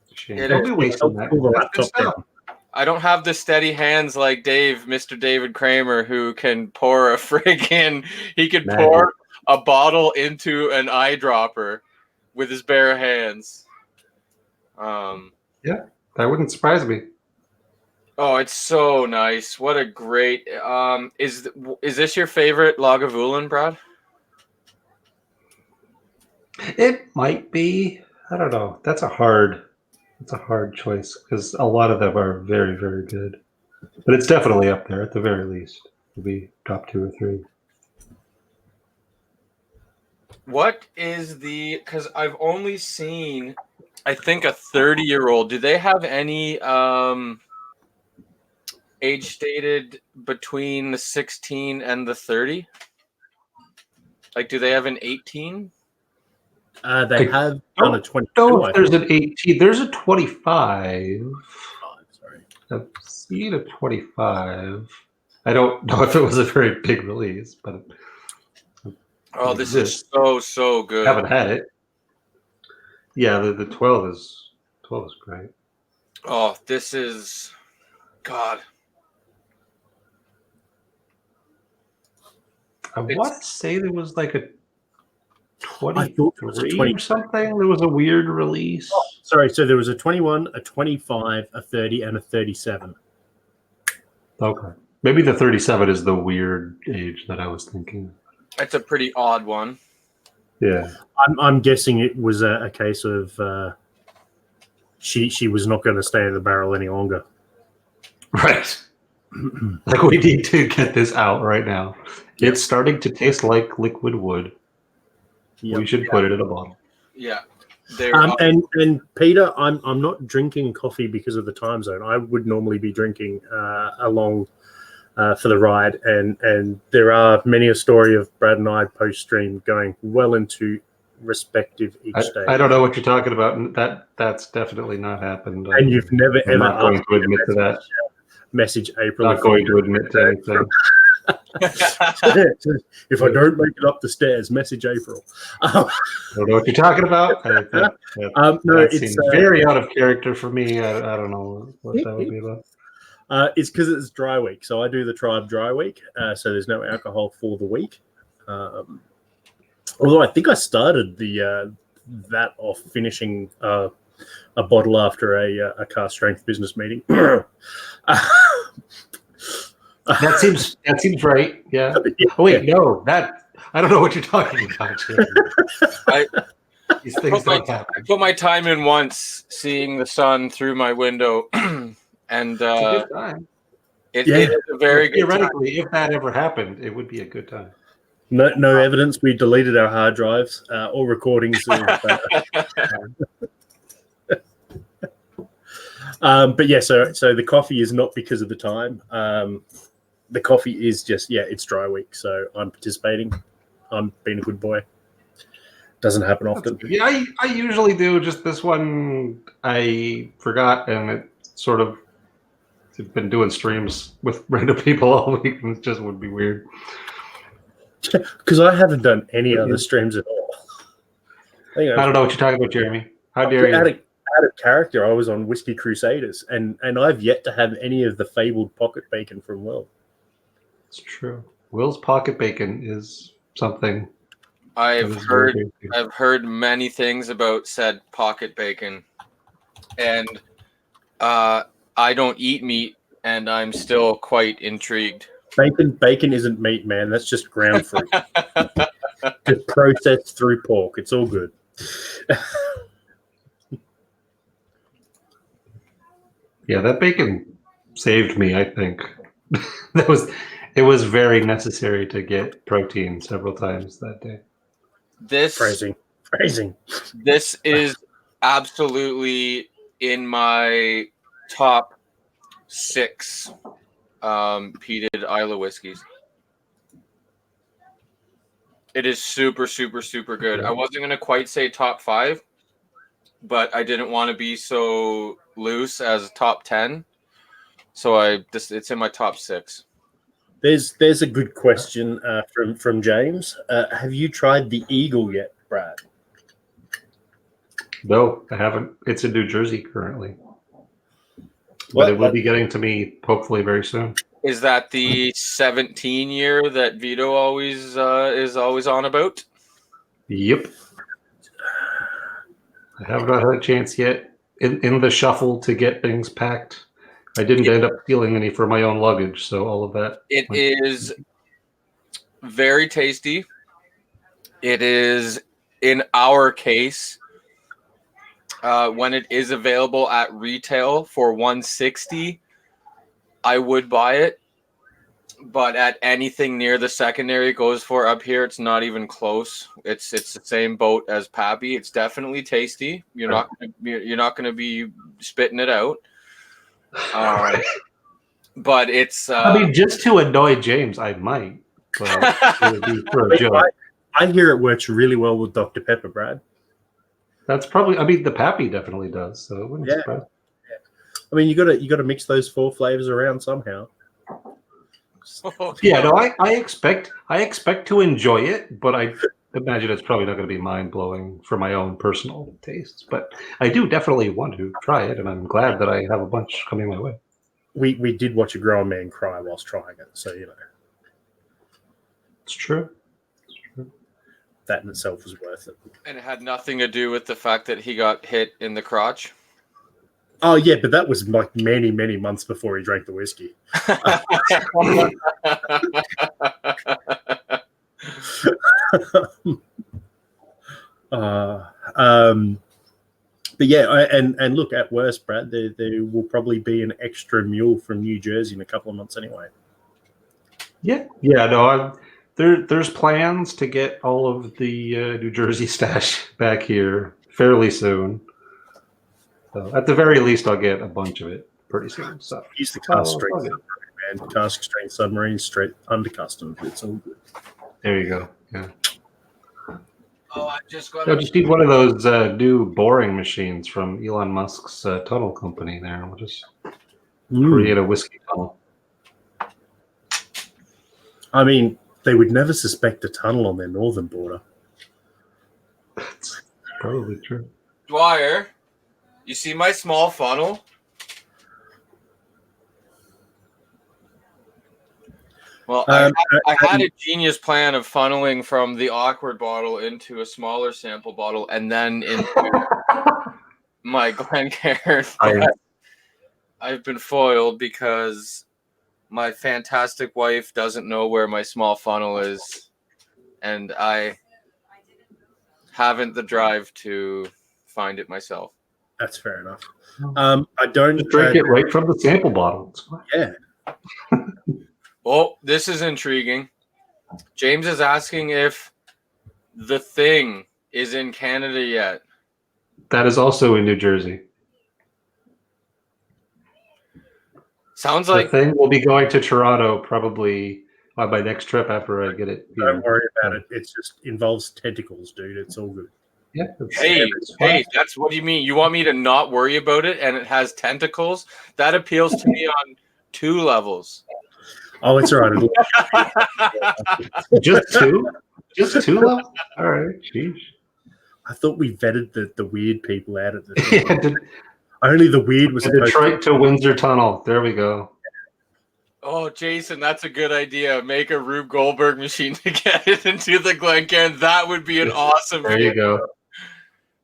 It's a shame. It Don't is. be wasting that. Pull the That's good laptop stuff. I don't have the steady hands like Mr. David Kramer, who can pour he could Man. pour a bottle into an eyedropper with his bare hands. Yeah, that wouldn't surprise me. Oh, it's so nice. What a great, is this your favorite Lagavulin, Brad? It might be. I don't know. That's a hard choice because a lot of them are very, very good. But it's definitely up there at the very least. It'll be top 2 or 3. What is because I've only seen, I think, a 30-year-old. Do they have any age stated between the 16 and the 30? Like, do they have an 18? They have on a 22. No, there's an 18. There's a 25. Oh, sorry. I've seen a 25. I don't know if it was a very big release, but Oh, this exists. is so good. Haven't had it. Yeah, the 12 is great. Oh, this is God. I want to say there was like a I thought it was a 23 or something. There was a weird release. Oh, sorry, so there was a 21, a 25, a 30, and a 37. Okay. Maybe the 37 is the weird age that I was thinking. It's a pretty odd one. Yeah. I'm guessing it was a case of she was not going to stay in the barrel any longer. Right. Like, we need to get this out right now. Yep. It's starting to taste like liquid wood. Yep. We should put it in a bottle. Yeah. And Peter, I'm not drinking coffee because of the time zone. I would normally be drinking along for the ride, and there are many a story of Brad and I post stream going well into respective each day. I don't know what you're talking about. That's definitely not happened. And you've never I'm ever not going to admit to that. Message April. Not going to admit to anything. If I don't make it up the stairs, message April. I don't know what you're talking about. That seems very out of character for me. I don't know what that would be about. It's because it's dry week, so I do the Tribe dry week, so there's no alcohol for the week. Although I think I started that off finishing a bottle after a car strength business meeting. That seems right. Yeah. Oh wait, no, I don't know what you're talking about. These things don't happen. I put my time in once, seeing the sun through my window, and it's a good time. It is a very good theoretically, if that ever happened, it would be a good time. No evidence. We deleted our hard drives, all recordings of. But yeah, so the coffee is not because of the time. The coffee is just it's dry week, so I'm participating. I'm being a good boy. Doesn't happen often. Yeah, I usually do. Just this one I forgot, and it sort of been doing streams with random people all week, and it just would be weird. Because I haven't done any other streams at all. I don't know what you're talking about, Jeremy. How dare you? Out of character, I was on Whiskey Crusaders, and I've yet to have any of the fabled pocket bacon from Will. It's true. Will's pocket bacon is something. I've heard many things about said pocket bacon, and I don't eat meat, and I'm still quite intrigued. Bacon isn't meat, man. That's just ground fruit. Just processed through pork. It's all good. Yeah, that bacon saved me, I think. It was very necessary to get protein several times that day. Phrasing. This is absolutely in my top 6 peated Isla whiskeys. It is super, super, super good. I wasn't going to quite say top 5, but I didn't want to be so loose as top 10. So it's in my top 6. There's a good question from James. Have you tried the Eagle yet, Brad? No, I haven't. It's in New Jersey currently. But it will be getting to me hopefully very soon. Is that the 17 year that Vito always is always on about? Yep. I have not had a chance yet in the shuffle to get things packed. I didn't end up stealing any for my own luggage, so all of that. It is very tasty. It is, in our case, when it is available at retail for $160, I would buy it. But at anything near the secondary it goes for up here, it's not even close. It's the same boat as Pappy. It's definitely tasty. You're not gonna be spitting it out. But it's. I mean, just to annoy James, I might. But it would be for a joke. I hear it works really well with Dr. Pepper, Brad. That's probably. I mean, the Pappy definitely does. So it wouldn't surprise. I mean, you got to mix those 4 flavors around somehow. Yeah, no, I expect to enjoy it, but I imagine it's probably not going to be mind-blowing for my own personal tastes. But I do definitely want to try it, and I'm glad that I have a bunch coming my way. We did watch a grown man cry whilst trying it, so It's true. That in itself was worth it. And it had nothing to do with the fact that he got hit in the crotch. Oh yeah, but that was like many months before he drank the whiskey. But yeah, and look, at worst, Brad, there will probably be an extra mule from New Jersey in a couple of months anyway. Yeah. No, there's plans to get all of the New Jersey stash back here fairly soon. So at the very least, I'll get a bunch of it pretty soon. So use the cask strength submarine, man. Cask strength submarine straight under custom. It's all good. There you go. Yeah. Oh, I just got. Just need one of those new boring machines from Elon Musk's tunnel company. There, we'll just create a whiskey tunnel. I mean, they would never suspect a tunnel on their northern border. That's probably true. Dwyer, you see my small funnel? Well, I had a genius plan of funneling from the awkward bottle into a smaller sample bottle and then into my Glencairn. I've been foiled because my fantastic wife doesn't know where my small funnel is, and I haven't the drive to find it myself. That's fair enough. I don't just drink it right from the sample bottle. Yeah. Oh, this is intriguing. James is asking if The Thing is in Canada yet. That is also in New Jersey. Sounds like The Thing will be going to Toronto probably on my next trip after I get it. Don't worry about it. It just involves tentacles, dude. It's all good. Yeah. Hey, that's what do you mean? You want me to not worry about it and it has tentacles? That appeals to me on 2 levels. Oh, it's all right. Just 2? Just 2 levels? All right. Jeez. I thought we vetted the weird people out of the Only the weird was Detroit to Windsor Tunnel. There we go. Oh, Jason, that's a good idea. Make a Rube Goldberg machine to get it into the Glencairn. That would be an awesome There you go.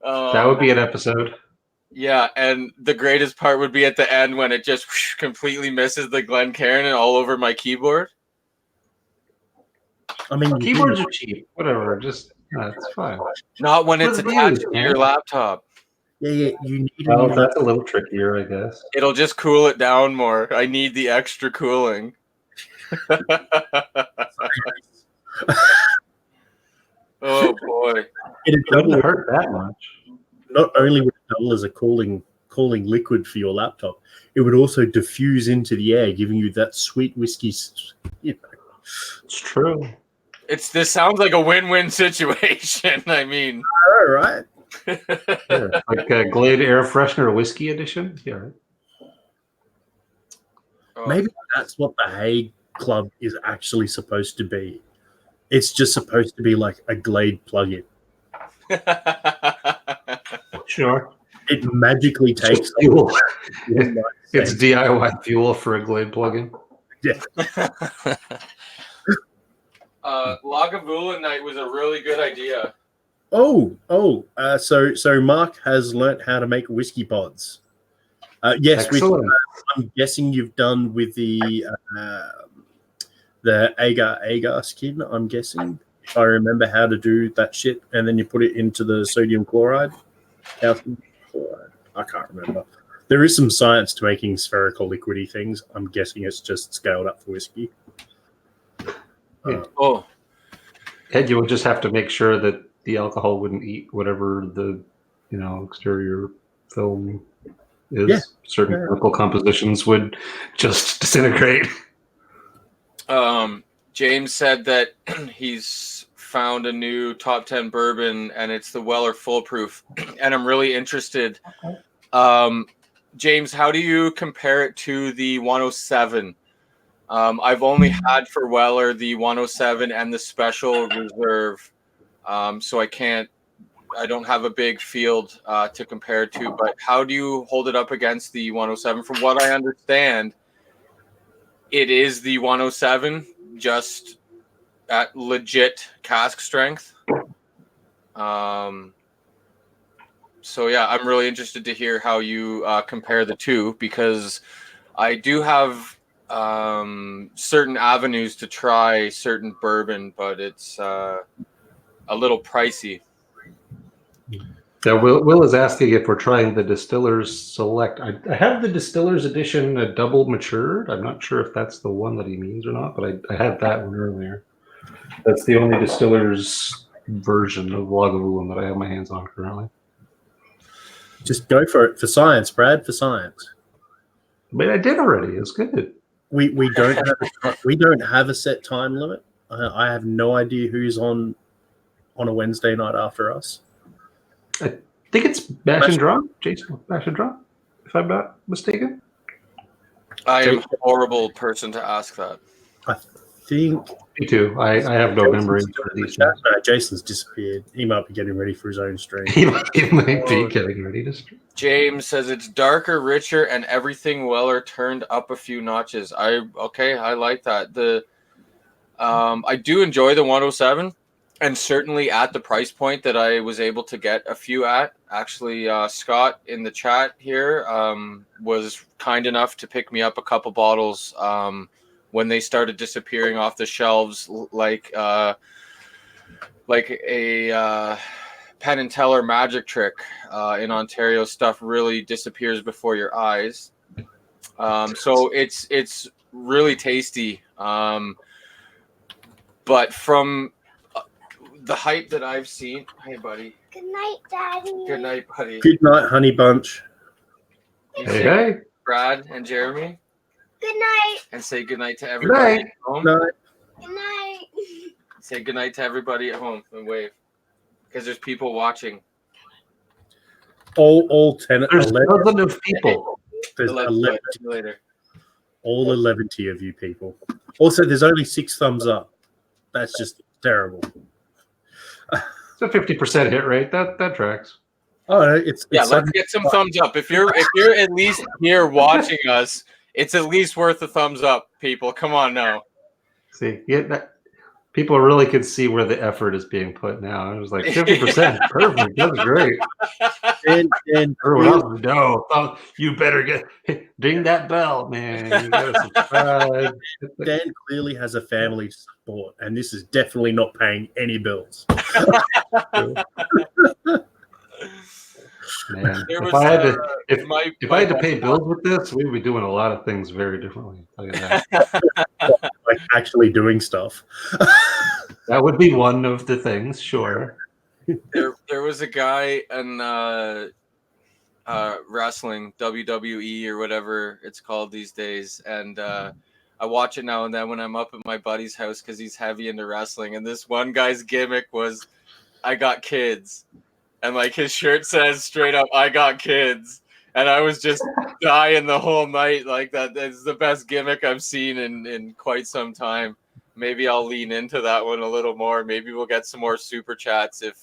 That would be an episode. Yeah, and the greatest part would be at the end when it just completely misses the Glencairn and all over my keyboard. I mean, keyboards are cheap. Whatever, just it's fine. Not when it's attached to your laptop. Yeah. You need. Well, that's a little trickier, I guess. It'll just cool it down more. I need the extra cooling. Oh boy! It doesn't hurt that much. Not only would it double as a cooling liquid for your laptop, it would also diffuse into the air, giving you that sweet whiskey. It's true. This sounds like a win-win situation. I mean, all right. Yeah, like a Glade Air Freshener Whiskey Edition. Yeah. Maybe that's what the Hague Club is actually supposed to be. It's just supposed to be like a Glade plug-in. Sure. It magically takes fuel. It's DIY fuel for a Glade plug-in. Yeah. Lagavulin night was a really good idea. So Mark has learnt how to make whiskey pods. Yes, I'm guessing you've done with the agar skin. I'm guessing, if I remember how to do that shit, and then you put it into the sodium chloride. Calcium chloride. I can't remember. There is some science to making spherical liquidy things. I'm guessing it's just scaled up for whiskey. And you would just have to make sure that the alcohol wouldn't eat whatever the exterior film is. Yeah. Certain chemical compositions would just disintegrate. James said that he's found a new top 10 bourbon and it's the Weller Foolproof, and I'm really interested. James, how do you compare it to the 107? I've only had for Weller the 107 and the Special Reserve, so I don't have a big field to compare to. But how do you hold it up against the 107? From what I understand, it is the 107, just at legit cask strength. So yeah, I'm really interested to hear how you compare the two, because I do have certain avenues to try certain bourbon, but it's a little pricey. Yeah, Will is asking if we're trying the Distiller's Select. I have the Distiller's Edition double matured. I'm not sure if that's the one that he means or not, but I had that one earlier. That's the only Distiller's version of Lagavulin that I have my hands on currently. Just go for it, for science, Brad, for science. I mean, I did already. It's good. We don't have a set time limit. I have no idea who's on a Wednesday night after us. I think it's Bash and Draw, Jason. Bash and Draw, if I'm not mistaken. I am a horrible person to ask that. I think. Me too. I have no memory for these things. No, Jason's disappeared. He might be getting ready for his own stream. He might be getting ready to stream. James says it's darker, richer, and everything Weller turned up a few notches. I like that. I do enjoy the 107, and certainly at the price point that I was able to get a few at. Actually, Scott in the chat here was kind enough to pick me up a couple bottles when they started disappearing off the shelves, like a Penn and Teller magic trick in Ontario. Stuff really disappears before your eyes. So it's really tasty. But from the hype that I've seen, hey buddy. Good night, Daddy. Good night, buddy. Good night, honey bunch. Hey. Brad and Jeremy. Good night. And say good night to everybody at home. Night. Good night. Say good night to everybody at home and wave, because there's people watching. All 10. There's 11, dozens of people. there's 11, Later. all 11 of you people. Also, there's only 6 thumbs up. That's just terrible. It's a 50% hit rate. That tracks. Oh, it's Let's get some thumbs up. If you're at least here watching us, it's at least worth a thumbs up, people. Come on now. See, people really could see where the effort is being put now. It was like 50%. Perfect. That's great. and No, you better ding that bell, man. You gotta subscribe. Dan clearly has a family to support, and this is definitely not paying any bills. Man, if I had to pay bills with this, we'd be doing a lot of things very differently. I'll tell you that. Like actually doing stuff. That would be one of the things, sure. There was a guy in wrestling, WWE or whatever it's called these days, and I watch it now and then when I'm up at my buddy's house because he's heavy into wrestling. And this one guy's gimmick was, "I got kids." And like his shirt says straight up, "I got kids." And I was just dying the whole night. Like that's the best gimmick I've seen in quite some time. Maybe I'll lean into that one a little more. Maybe we'll get some more super chats if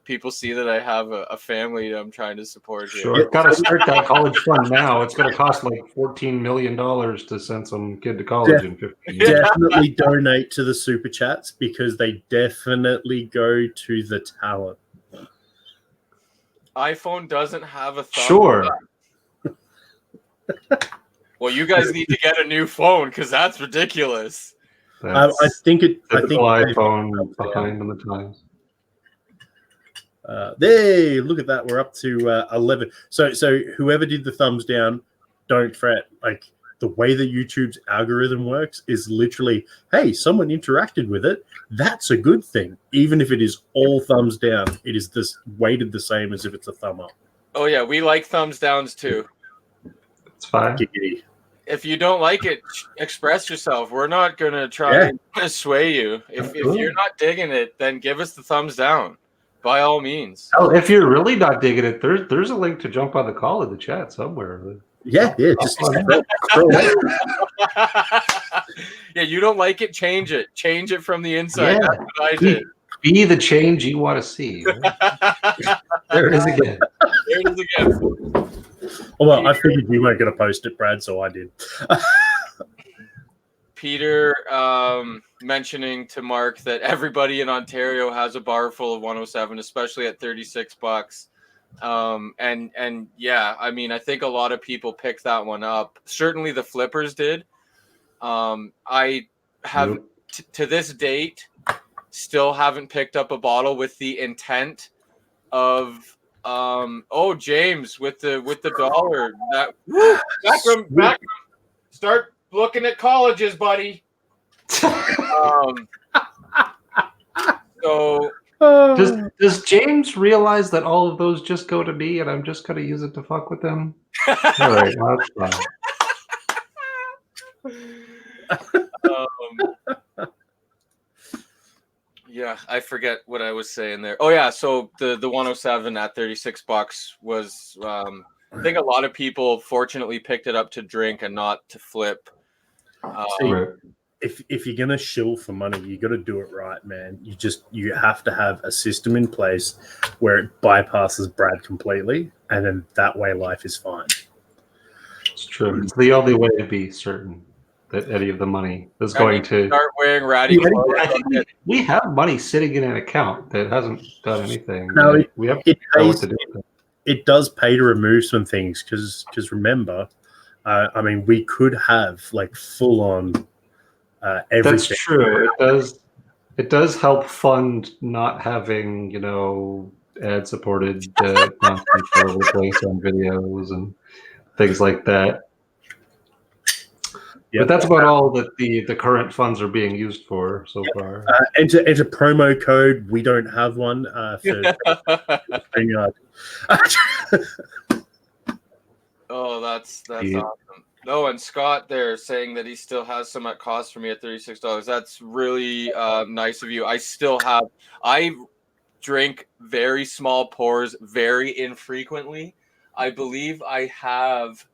people see that I have a family I'm trying to support here. Sure. Got to start that college fund now. It's going to cost like $14 million to send some kid to college in 15 years. Definitely donate to the super chats because they definitely go to the talent. iPhone doesn't have a thumb. Sure. Well, you guys need to get a new phone because that's ridiculous. I think iPhone behind on the times. Hey, look at that. We're up to 11. So whoever did the thumbs down, don't fret. Like the way that YouTube's algorithm works is literally, hey, someone interacted with it. That's a good thing. Even if it is all thumbs down, it is this weighted the same as if it's a thumb up. Oh yeah, we like thumbs downs too. It's fine. If you don't like it, express yourself. We're not gonna try to sway you. If you're not digging it, then give us the thumbs down. By all means. Oh, if you're really not digging it, there's a link to jump on the call in the chat somewhere. Yeah. Just scroll. Yeah, you don't like it, change it. Change it from the inside. Yeah. That's what I did. Be the change you want to see. There it is again. There it is again. Oh, well, I figured you weren't going to post it, Brad, so I did. Peter mentioning to Mark that everybody in Ontario has a bar full of 107, especially at $36. And yeah, I mean, I think a lot of people picked that one up. Certainly the flippers did. I have to this date still haven't picked up a bottle with the intent of James with the dollar. That back start looking at colleges, buddy. So does James realize that all of those just go to me and I'm just going to use it to fuck with them? All right, well, that's fine. Yeah, I forget what I was saying there. Oh yeah, so the 107 at $36 was I think a lot of people fortunately picked it up to drink and not to flip. If you're gonna shill for money, you got to do it right, man. You have to have a system in place where it bypasses Brad completely, and then that way life is fine. It's true. It's the only way to be certain that any of the money is going to start wearing ratty clothes. I think we have money sitting in an account that hasn't done anything. No, we have to know what to do with it. It does pay to remove some things because remember, I mean, we could have like full on everything. That's true. It does help fund not having ad supported content all over the place on videos and things like that. Yep. But that's about all that the current funds are being used for so far. Enter promo code. We don't have one for StreamYard. Oh, that's awesome. No, and Scott there saying that he still has some at cost for me at $36. That's really nice of you. I drink very small pours very infrequently. I believe I have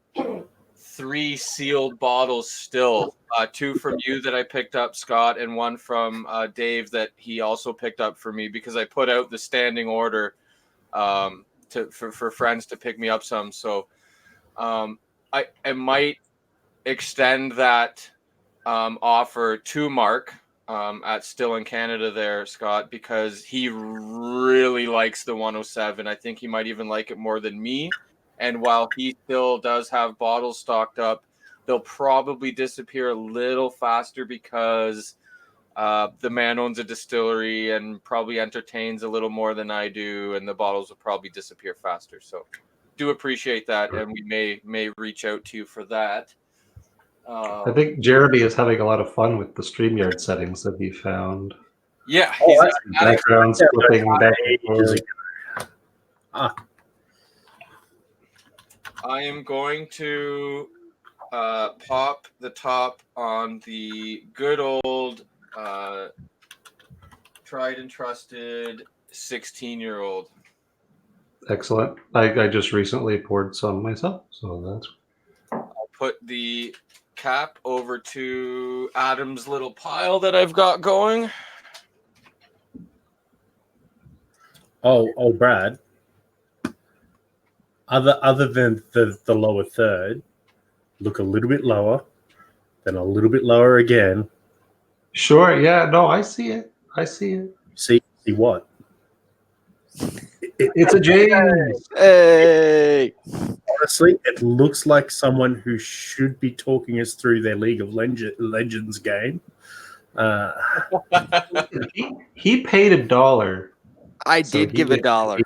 3 sealed bottles still, 2 from you that I picked up, Scott, and 1 from Dave that he also picked up for me because I put out the standing order for friends to pick me up some. So I might extend that offer to Mark at Still in Canada there, Scott, because he really likes the 107. I think he might even like it more than me. And while he still does have bottles stocked up, they'll probably disappear a little faster because the man owns a distillery and probably entertains a little more than I do, and the bottles will probably disappear faster. So do appreciate that, and we may reach out to you for that. I think Jeremy is having a lot of fun with the StreamYard settings that he found. Yeah, he's backgrounds flipping back and forth. I am going to pop the top on the good old tried and trusted 16-year-old. Excellent. I just recently poured some myself, so that's. I'll put the cap over to Adam's little pile that I've got going. Oh, Brad. Other than the lower third, look a little bit lower, then a little bit lower again. Sure. Yeah. No, I see it. See what? It's a James. Hey. Honestly, it looks like someone who should be talking us through their League of Legends game. He paid $1. I did give $1.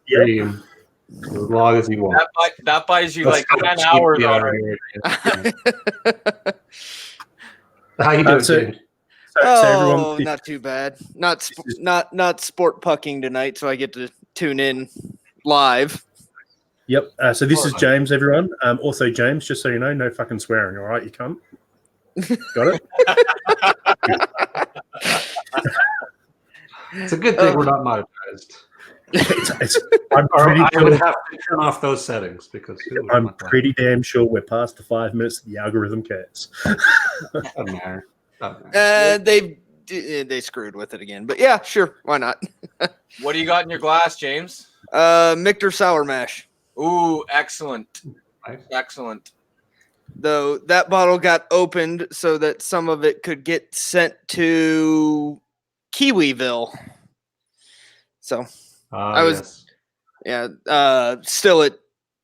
Yeah. As long as you want. That buys you like 10 hours already. How you doing, James? So not too bad. Not sport pucking tonight, so I get to tune in live. Yep. So this is James, everyone. Also, James, just so you know, no fucking swearing. All right, you cunt. Got it? It's a good thing we're not monetized. I'm Or pretty I would sure, have to turn off those settings because who would I'm want that? pretty damn sure we're past the 5 minutes the algorithm cares. Doesn't matter. Doesn't matter. They screwed with it again. But yeah, sure, why not? What do you got in your glass, James? Michter Sour Mash. Ooh, excellent. Nice. Excellent. Though that bottle got opened so that some of it could get sent to Kiwiville. So I was, Yes. yeah, Stillet,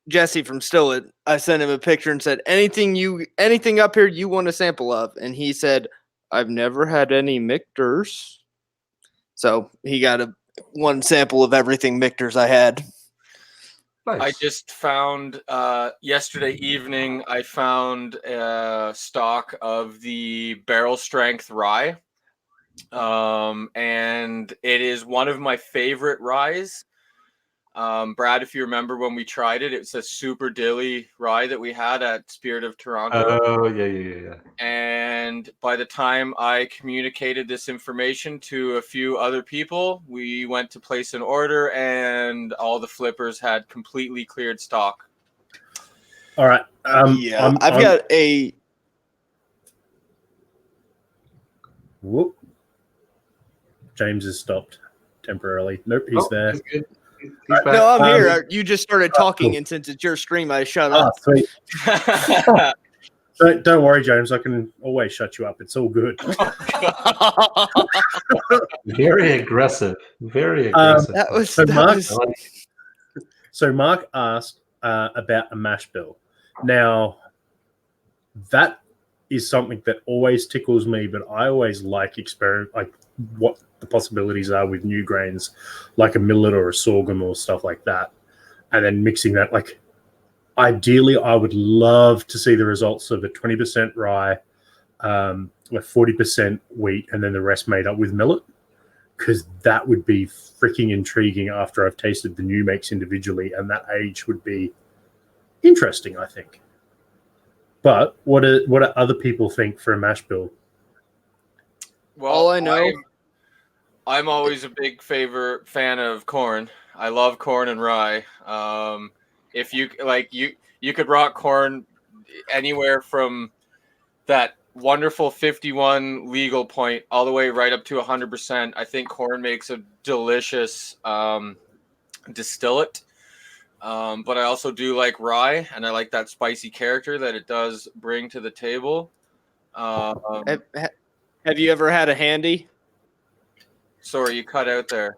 Jesse from Stillet. I sent him a picture and said, anything up here you want a sample of? And he said, I've never had any Michters. So he got one sample of everything Michters I had. Nice. I just found yesterday evening. I found a stock of the barrel strength rye, and it is one of my favorite ryes. Brad, if you remember when we tried it, it's a super dilly rye that we had at Spirit of Toronto. Oh, yeah. And by the time I communicated this information to a few other people, we went to place an order and all the flippers had completely cleared stock. All right. I've got a. Whoop. James has stopped temporarily. Nope, he's there. He's good. He's back. No, I'm here. You just started talking, and since it's your stream, I shut up. Sweet. Don't worry, James. I can always shut you up. It's all good. Very aggressive. Very aggressive. That was So Mark asked about a mash bill. Now, that is something that always tickles me, but I always like what the possibilities are with new grains, like a millet or a sorghum or stuff like that, and then mixing that. Like, ideally, I would love to see the results of a 20% rye, with 40% wheat, and then the rest made up with millet, because that would be freaking intriguing after I've tasted the new makes individually, and that age would be interesting, I think. But what do other people think for a mash bill? Well, all I know, I'm always a big fan of corn. I love corn and rye. If you like, you could rock corn anywhere from that wonderful 51 legal point all the way right up to 100%. I think corn makes a delicious distillate. But I also do like rye, and I like that spicy character that it does bring to the table. have you ever had a handy? Sorry, you cut out there.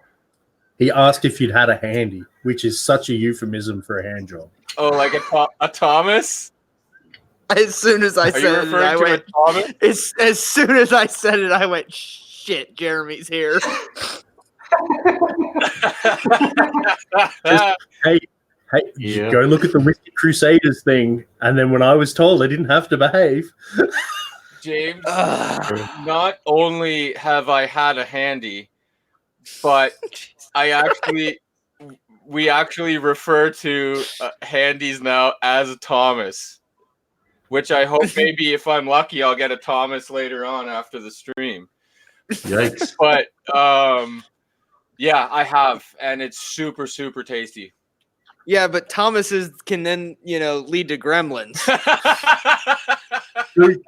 He asked if you'd had a handy, which is such a euphemism for a hand job. Oh, like a Thomas? As soon as I said it, I went. As soon as I said it, I went. Shit, Jeremy's here. Hey, go look at the Whiskey Crusaders thing, and then when I was told I didn't have to behave. James, not only have I had a handy, but we actually refer to handies now as a Thomas, which I hope maybe if I'm lucky, I'll get a Thomas later on after the stream. Yikes. But yeah, I have, and it's super, super tasty. Yeah, but Thomases can then, lead to gremlins. Dude.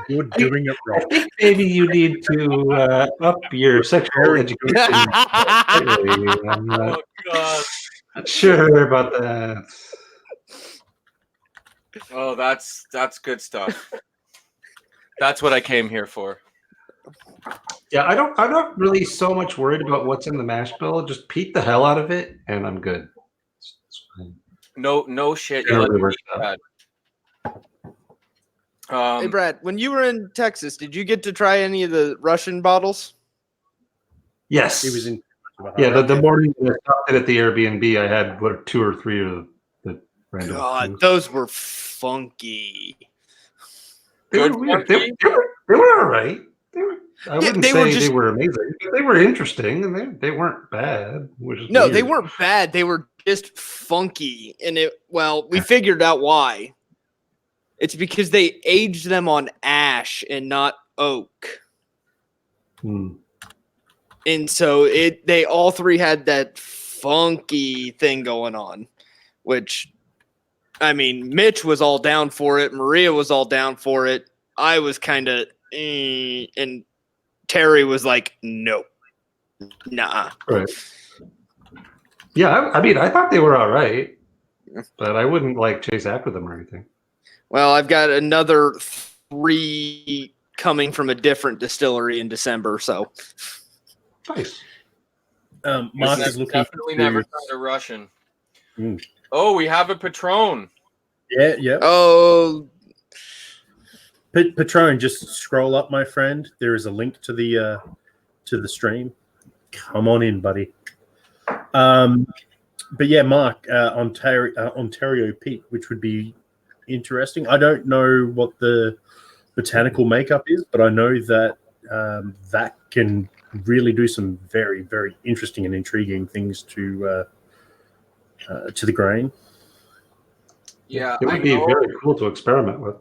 You're doing it wrong. I think maybe you need to up your sexual education. I'm not sure about that. Oh, that's good stuff. That's what I came here for. Yeah, I'm not really so much worried about what's in the mash bill. Just peek the hell out of it, and I'm good. It's fine. No shit. Hey, Brad, when you were in Texas, did you get to try any of the Russian bottles? Yes. He was in. Yeah, the morning I stopped at the Airbnb, I had 2 or 3 of the random. God, those were funky. They were weird. They were all right. I wouldn't say they were amazing, but they were interesting, and they weren't bad. No, they weren't bad. They were just funky, and we figured out why. It's because they aged them on ash and not oak. And so they all three had that funky thing going on, which, I mean, Mitch was all down for it. Maria was all down for it. I was kind of, and Terry was like, no, nah. Right. Yeah, I mean, I thought they were all right, but I wouldn't like chase after them or anything. Well, I've got another 3 coming from a different distillery in December, so. Nice. Mark is looking. Definitely never found a Russian. Mm. Oh, we have a Patron. Yeah. Oh, Patron, just scroll up, my friend. There is a link to the stream. Come on in, buddy. But yeah, Mark, Ontario peat, which would be interesting. I don't know what the botanical makeup is, but I know that that can really do some very, very interesting and intriguing things to the grain. Yeah, It would be very cool to experiment with.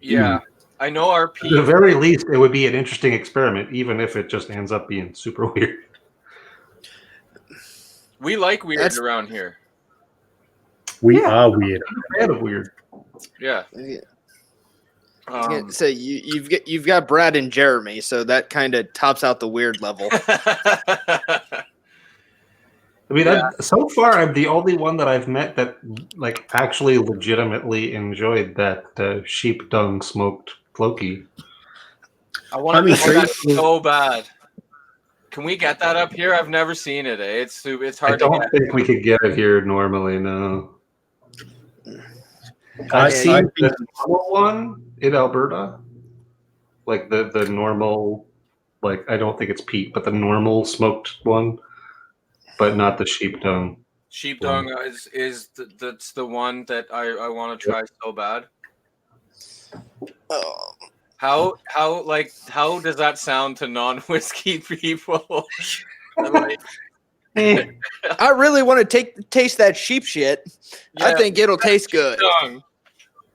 Yeah, I know our At the very least, it would be an interesting experiment, even if it just ends up being super weird. We like weird around here. We are weird. I'm a fan of weird. Yeah. So you've got Brad and Jeremy, so that kind of tops out the weird level. I mean, so far, I'm the only one that I've met that like actually legitimately enjoyed that sheep dung smoked floki. I want to try that so bad. Can we get that up here? I've never seen it. It's hard. I don't think we could get it here normally. No. I've seen the normal one in Alberta, like the normal, like I don't think it's peat, but the normal smoked one, but not the sheep dung. Sheep dung that's the one that I want to try so bad. Oh. How does that sound to non-whiskey people? I really want to taste that sheep shit. Yeah, I think it'll taste good. Dung.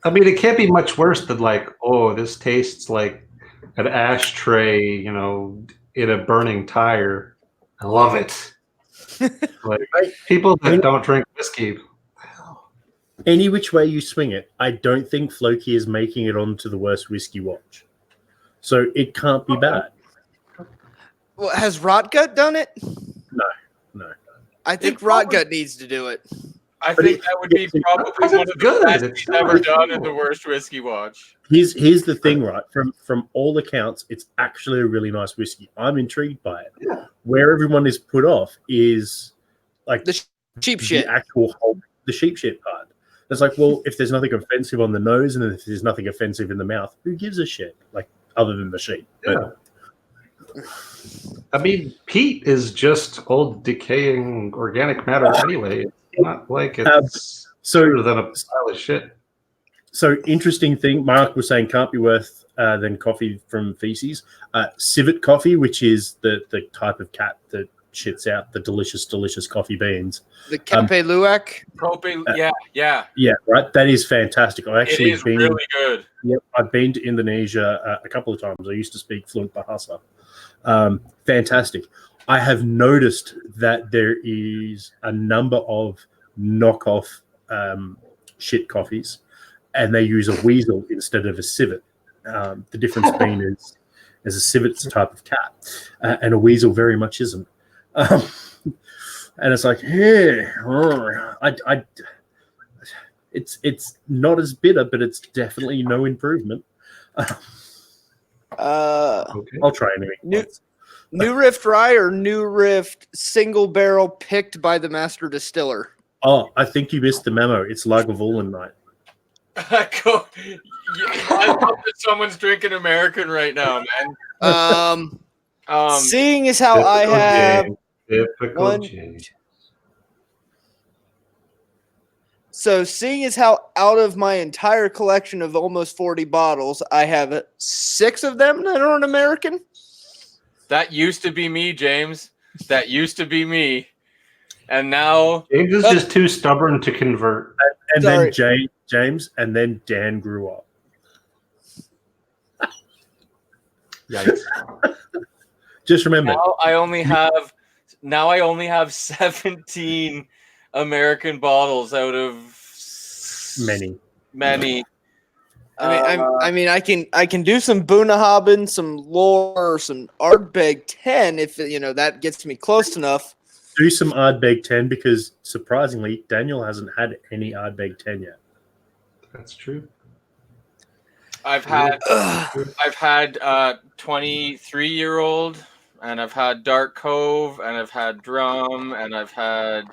I mean, it can't be much worse than like, oh, this tastes like an ashtray, in a burning tire. I love it. Like people that don't drink whiskey. Any which way you swing it, I don't think Floki is making it onto the worst whiskey watch. So it can't be bad. Well, has Rotgut done it? No. I think Rotgut needs to do it. I think that would be probably one of the best he's ever done in the worst whiskey watch. Here's the thing, right? From all accounts, it's actually a really nice whiskey. I'm intrigued by it. Yeah. Where everyone is put off is like the sheep shit. The sheep shit part. It's like, well, if there's nothing offensive on the nose and if there's nothing offensive in the mouth, who gives a shit? Like other than the sheep. Yeah. I mean, peat is just old decaying organic matter anyway. It's not like it's better than a pile of shit. So interesting thing, Mark was saying can't be worse than coffee from feces. Civet coffee, which is the type of cat that shits out the delicious coffee beans. The Cape Luwak? Yeah, right. That is fantastic. I've actually been really good. Yep, I've been to Indonesia a couple of times. I used to speak fluent Bahasa. Fantastic. I have noticed that there is a number of knockoff shit coffees, and they use a weasel instead of a civet. The difference being is a civet's a type of cat, and a weasel very much isn't. And it's like, hey, it's not as bitter, but it's definitely no improvement. Okay. I'll try anyway. New Rift Rye or New Rift single barrel picked by the master distiller? Oh, I think you missed the memo. It's Lagavulin night. I hope that someone's drinking American right now, man. Seeing as how I have So seeing as how out of my entire collection of almost 40 bottles, I have 6 of them that are an American. That used to be me, James. That used to be me. And now James is just too stubborn to convert. And then James, and then Dan grew up. Just remember, Now I only have 17 American bottles out of many. many. I mean, I can do some Bunnahabhain, some Lore, some Ardbeg 10 if that gets me close enough. Do some Ardbeg 10 because surprisingly, Daniel hasn't had any Ardbeg 10 yet. That's true. I've had 23-year-old, and I've had Dark Cove, and I've had Drum, and I've had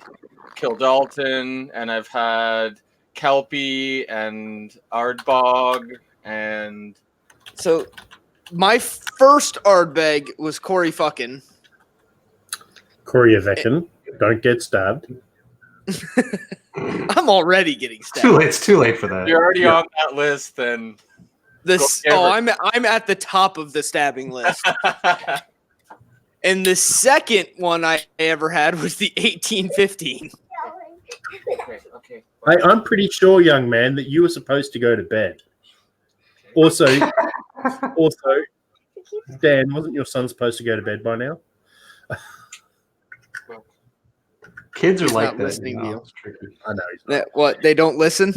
Kildalton, and I've had Kelpie and Ardbog, and So my first Ardbeg was Corey fucking. Koryaveckan, don't get stabbed. I'm already getting stabbed. It's too late for that. you're already on that list, then. I'm at the top of the stabbing list. And the second one I ever had was the 1815. Okay. I'm pretty sure, young man, that you were supposed to go to bed. Also, Dan, wasn't your son supposed to go to bed by now? Kids are He's like not that. listening to you. It's tricky. I know. He's not. What? They don't listen?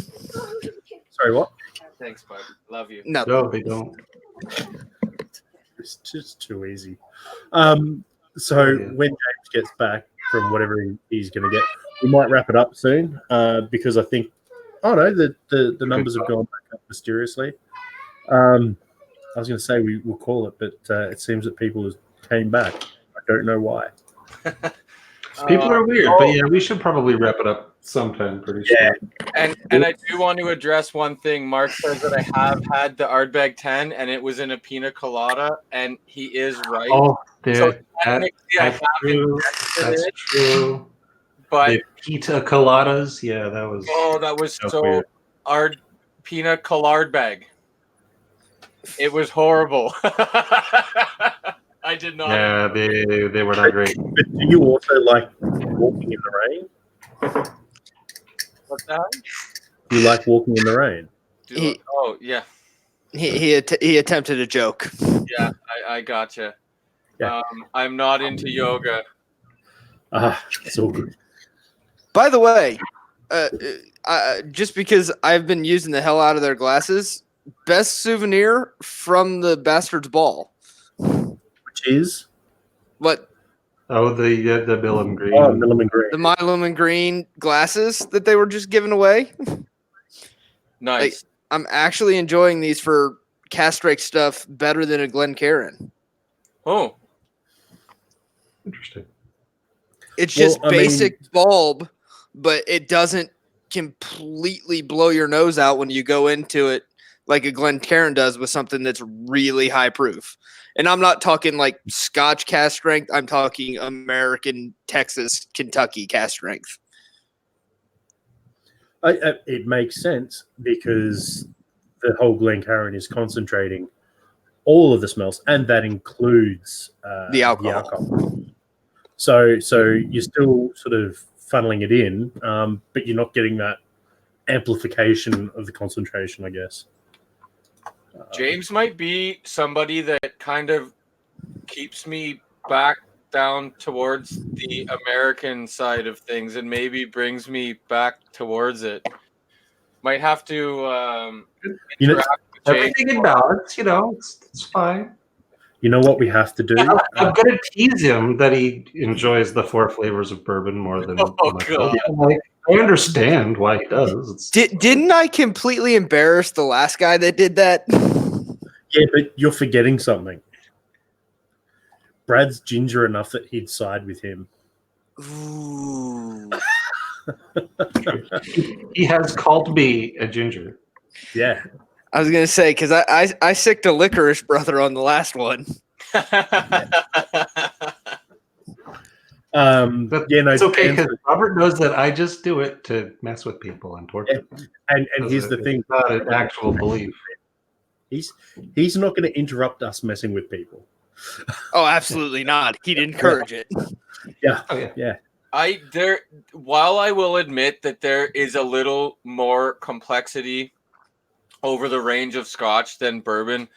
Sorry, what? Thanks, bud. Love you. No. No, they don't. It's just too easy. So when James gets back from whatever he's going to get, we might wrap it up soon because I think, the numbers have gone back up mysteriously. I was going to say we'll call it, but it seems that people came back. I don't know why. People are weird, but yeah, we should probably wrap it up sometime pretty soon. And I do want to address one thing. Mark says that I have had the Ardbeg 10, and it was in a pina colada, and he is right. Oh, dude, So that's true. That's true. But the pita coladas, yeah, that was. that was so weird. pina colard. It was horrible. I did not. Yeah, they were not great. But do you also like walking in the rain? What's that? You like walking in the rain? Yeah. He attempted a joke. Yeah, I gotcha. Yeah. I'm not into yoga. It's all good. By the way, just because I've been using the hell out of their glasses, best souvenir from the Bastard's Ball. Which is? What? Oh, the Milam Green. Oh, Milam and Green. The Milam and Green glasses that they were just giving away. Nice. I'm actually enjoying these for cast strike stuff better than a Glencairn. Oh. Interesting. It's just basic bulb, but it doesn't completely blow your nose out when you go into it like a Glencairn does with something that's really high proof. And I'm not talking like Scotch cast strength. I'm talking American, Texas, Kentucky cast strength. It makes sense because the whole Glencairn is concentrating all of the smells, and that includes the alcohol. So you're still sort of funneling it in, but you're not getting that amplification of the concentration, I guess. James might be somebody that kind of keeps me back down towards the American side of things and maybe brings me back towards it. Might have to interact with James. Everything in balance, it's fine. You know what we have to do? I'm going to tease him that he enjoys the 4 flavors of bourbon more than God. I understand why he does. Didn't I completely embarrass the last guy that did that? Yeah, but you're forgetting something. Brad's ginger enough that he'd side with him. Ooh. He has called me a ginger. Yeah. I was gonna say because I sicked a licorice brother on the last one. It's okay because Robert knows that I just do it to mess with people and torture them. And here's the thing: it's not an actual belief. He's not going to interrupt us messing with people. Oh, absolutely not. He'd encourage it. Yeah. Oh, yeah. While I will admit that there is a little more complexity over the range of Scotch than bourbon,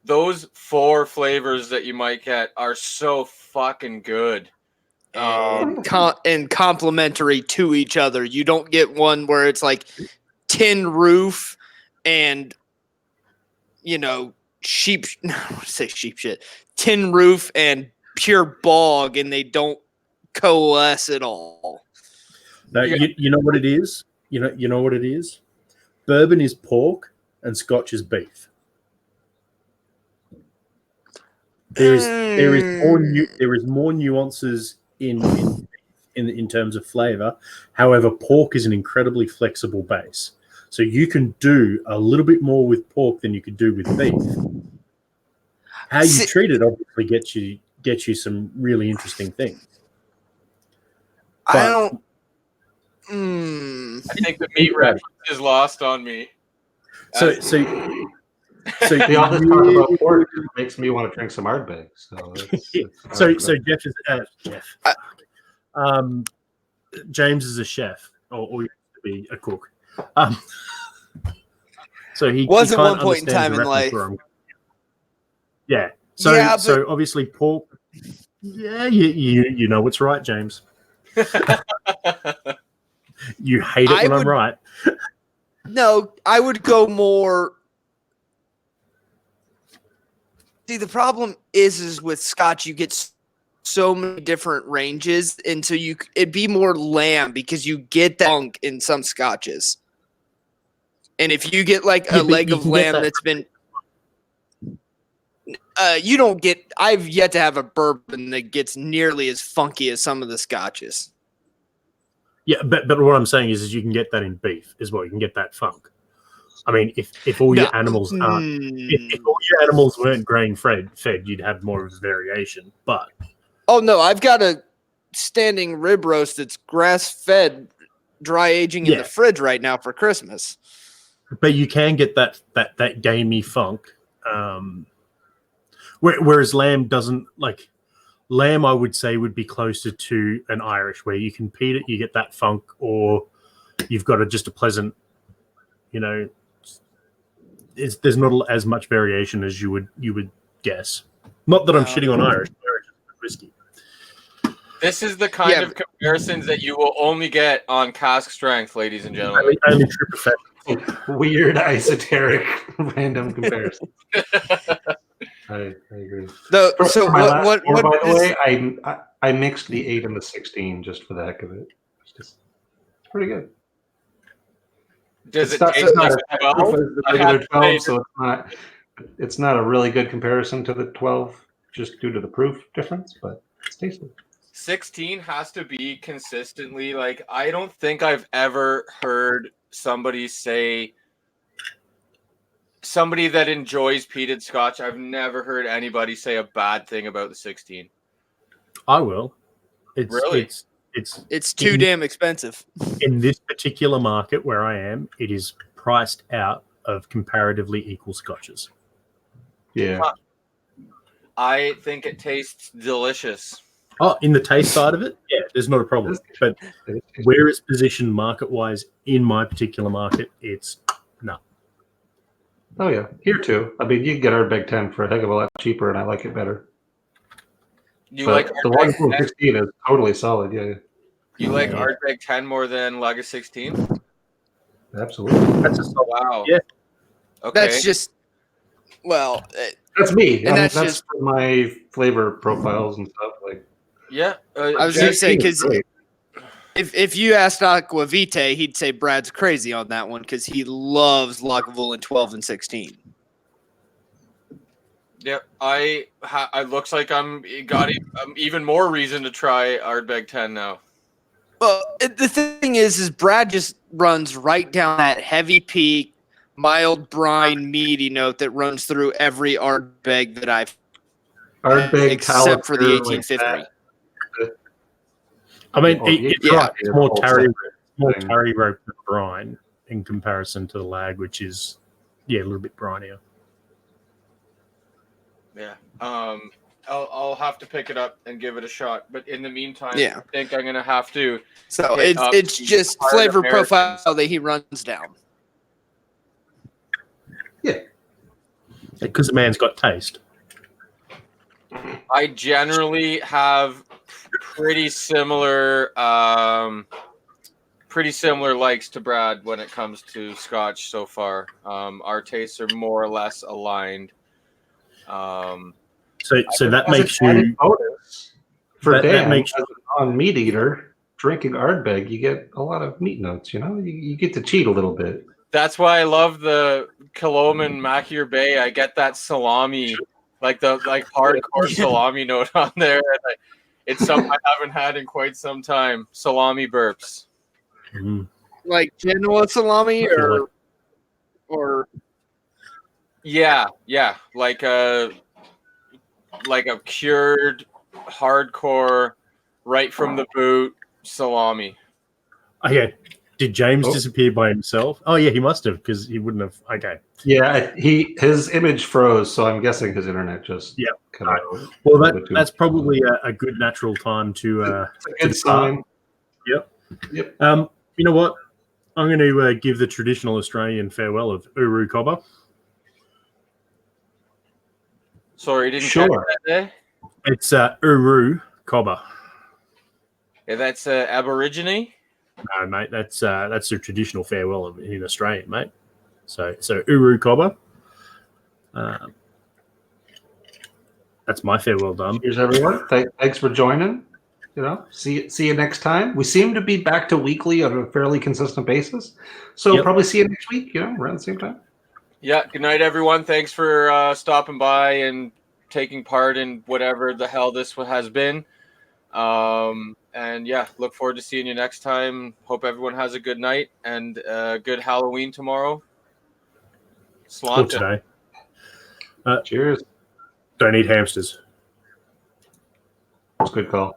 those 4 flavors that you might get are so fucking good. And complementary to each other. You don't get one where it's like tin roof and sheep. No, I want to say sheep shit. Tin roof and pure bog, and they don't coalesce at all. No, you know what it is. You know what it is. Bourbon is pork, and Scotch is beef. There is more nuances in terms of flavor. However, pork is an incredibly flexible base, so you can do a little bit more with pork than you could do with beef. How you treat it obviously gets you some really interesting things. But I think the meat reference is lost on me. So all this talk about pork makes me want to drink some Ardbeg. So Jeff is Jeff. James is a chef, or used to be a cook. So he was at kind one of point in time in life. Yeah. So obviously pork. Yeah, you know what's right, James. You hate it when I'm right. No, I would go more. See, the problem is with Scotch, you get so many different ranges, and so it'd be more lamb because you get that funk in some Scotches. And if you get like a leg of lamb that's been, you don't get. I've yet to have a bourbon that gets nearly as funky as some of the Scotches. Yeah, but what I'm saying is you can get that in beef as well. You can get that funk. I mean, if all your animals aren't, if all your animals weren't grain fed, you'd have more of a variation. But no, I've got a standing rib roast that's grass fed, dry aging in the fridge right now for Christmas. But you can get that gamey funk, whereas lamb doesn't. Like lamb, I would say would be closer to an Irish, where you can peat it, you get that funk, or you've got just a pleasant, there's not as much variation as you would guess. Not that I'm shitting on Irish. Irish is whiskey. This is the kind of comparisons that you will only get on cask strength, ladies and gentlemen. Only true professional. Weird, esoteric, random comparison. I agree. By the way, I mixed the 8 and the 16 just for the heck of it. It's pretty good. Does it taste like 12? The regular 12, so it's not a really good comparison to the 12 just due to the proof difference, but it's tasty. 16 has to be consistently like, I don't think I've ever heard somebody that enjoys peated Scotch. I've never heard anybody say a bad thing about the 16. I will. Really? It's too damn expensive. In this particular market where I am, it is priced out of comparatively equal Scotches. Yeah. I think it tastes delicious. Oh, in the taste side of it, yeah, there's not a problem. But where it's positioned market-wise in my particular market, it's no. Oh, yeah. Here, too. I mean, you can get Ardbeg 10 for a heck of a lot cheaper, and I like it better. You like the one from 16 is totally solid, yeah. You like Ardbeg 10 more than Laga 16? Absolutely. That's a solid. Wow. Yeah. Okay. That's just, that's me. And that's just my flavor profiles and stuff. Like, yeah. I was going to say, because if you asked Aquavite, he'd say Brad's crazy on that one because he loves Lagavulin 12 and 16. Yep, it looks like I'm got even more reason to try Ardbeg 10 now. Well, the thing is Brad just runs right down that heavy peak, mild brine, meaty note that runs through every Ardbeg that I've Ardbeg, except for the 1850. Like I mean, it's more tarry rope than brine in comparison to the lag, which is a little bit brinier. Yeah. I'll have to pick it up and give it a shot. But in the meantime, Yeah. I think I'm gonna have to. So it's just flavor profile that he runs down. Yeah. Because the man's got taste. I generally have pretty similar likes to Brad when it comes to Scotch so far. Our tastes are more or less aligned. So that makes you bonus for that Dan makes as a non-meat eater drinking Ardbeg. You get a lot of meat notes. You know, you get to cheat a little bit. That's why I love the Killoman Machier Bay. I get that salami, like hardcore salami note on there. It's something I haven't had in quite some time. Salami burps. Like Genoa salami or yeah, like a cured hardcore right from the boot salami. Okay. Did James disappear by himself? Oh yeah, he must have, because he wouldn't have. Okay. Yeah, his image froze, so I'm guessing his internet just cut out. Well, that's probably a good natural time to. It's a good sign. Yep. Yep. You know what? I'm going to give the traditional Australian farewell of Uru Cobber. Sorry, didn't catch that there. It's Uru Cobber. Yeah, that's Aborigine. No, mate, that's the traditional farewell in Australia, mate. So Uru Cobber. That's my farewell done. Cheers, everyone. Thanks for joining. You know, see you next time. We seem to be back to weekly on a fairly consistent basis, so probably see you next week. You know, around the same time. Yeah. Good night, everyone. Thanks for stopping by and taking part in whatever the hell this has been. And yeah, look forward to seeing you next time. Hope everyone has a good night and good Halloween tomorrow. Or today. Cheers. Don't eat hamsters. That's a good call.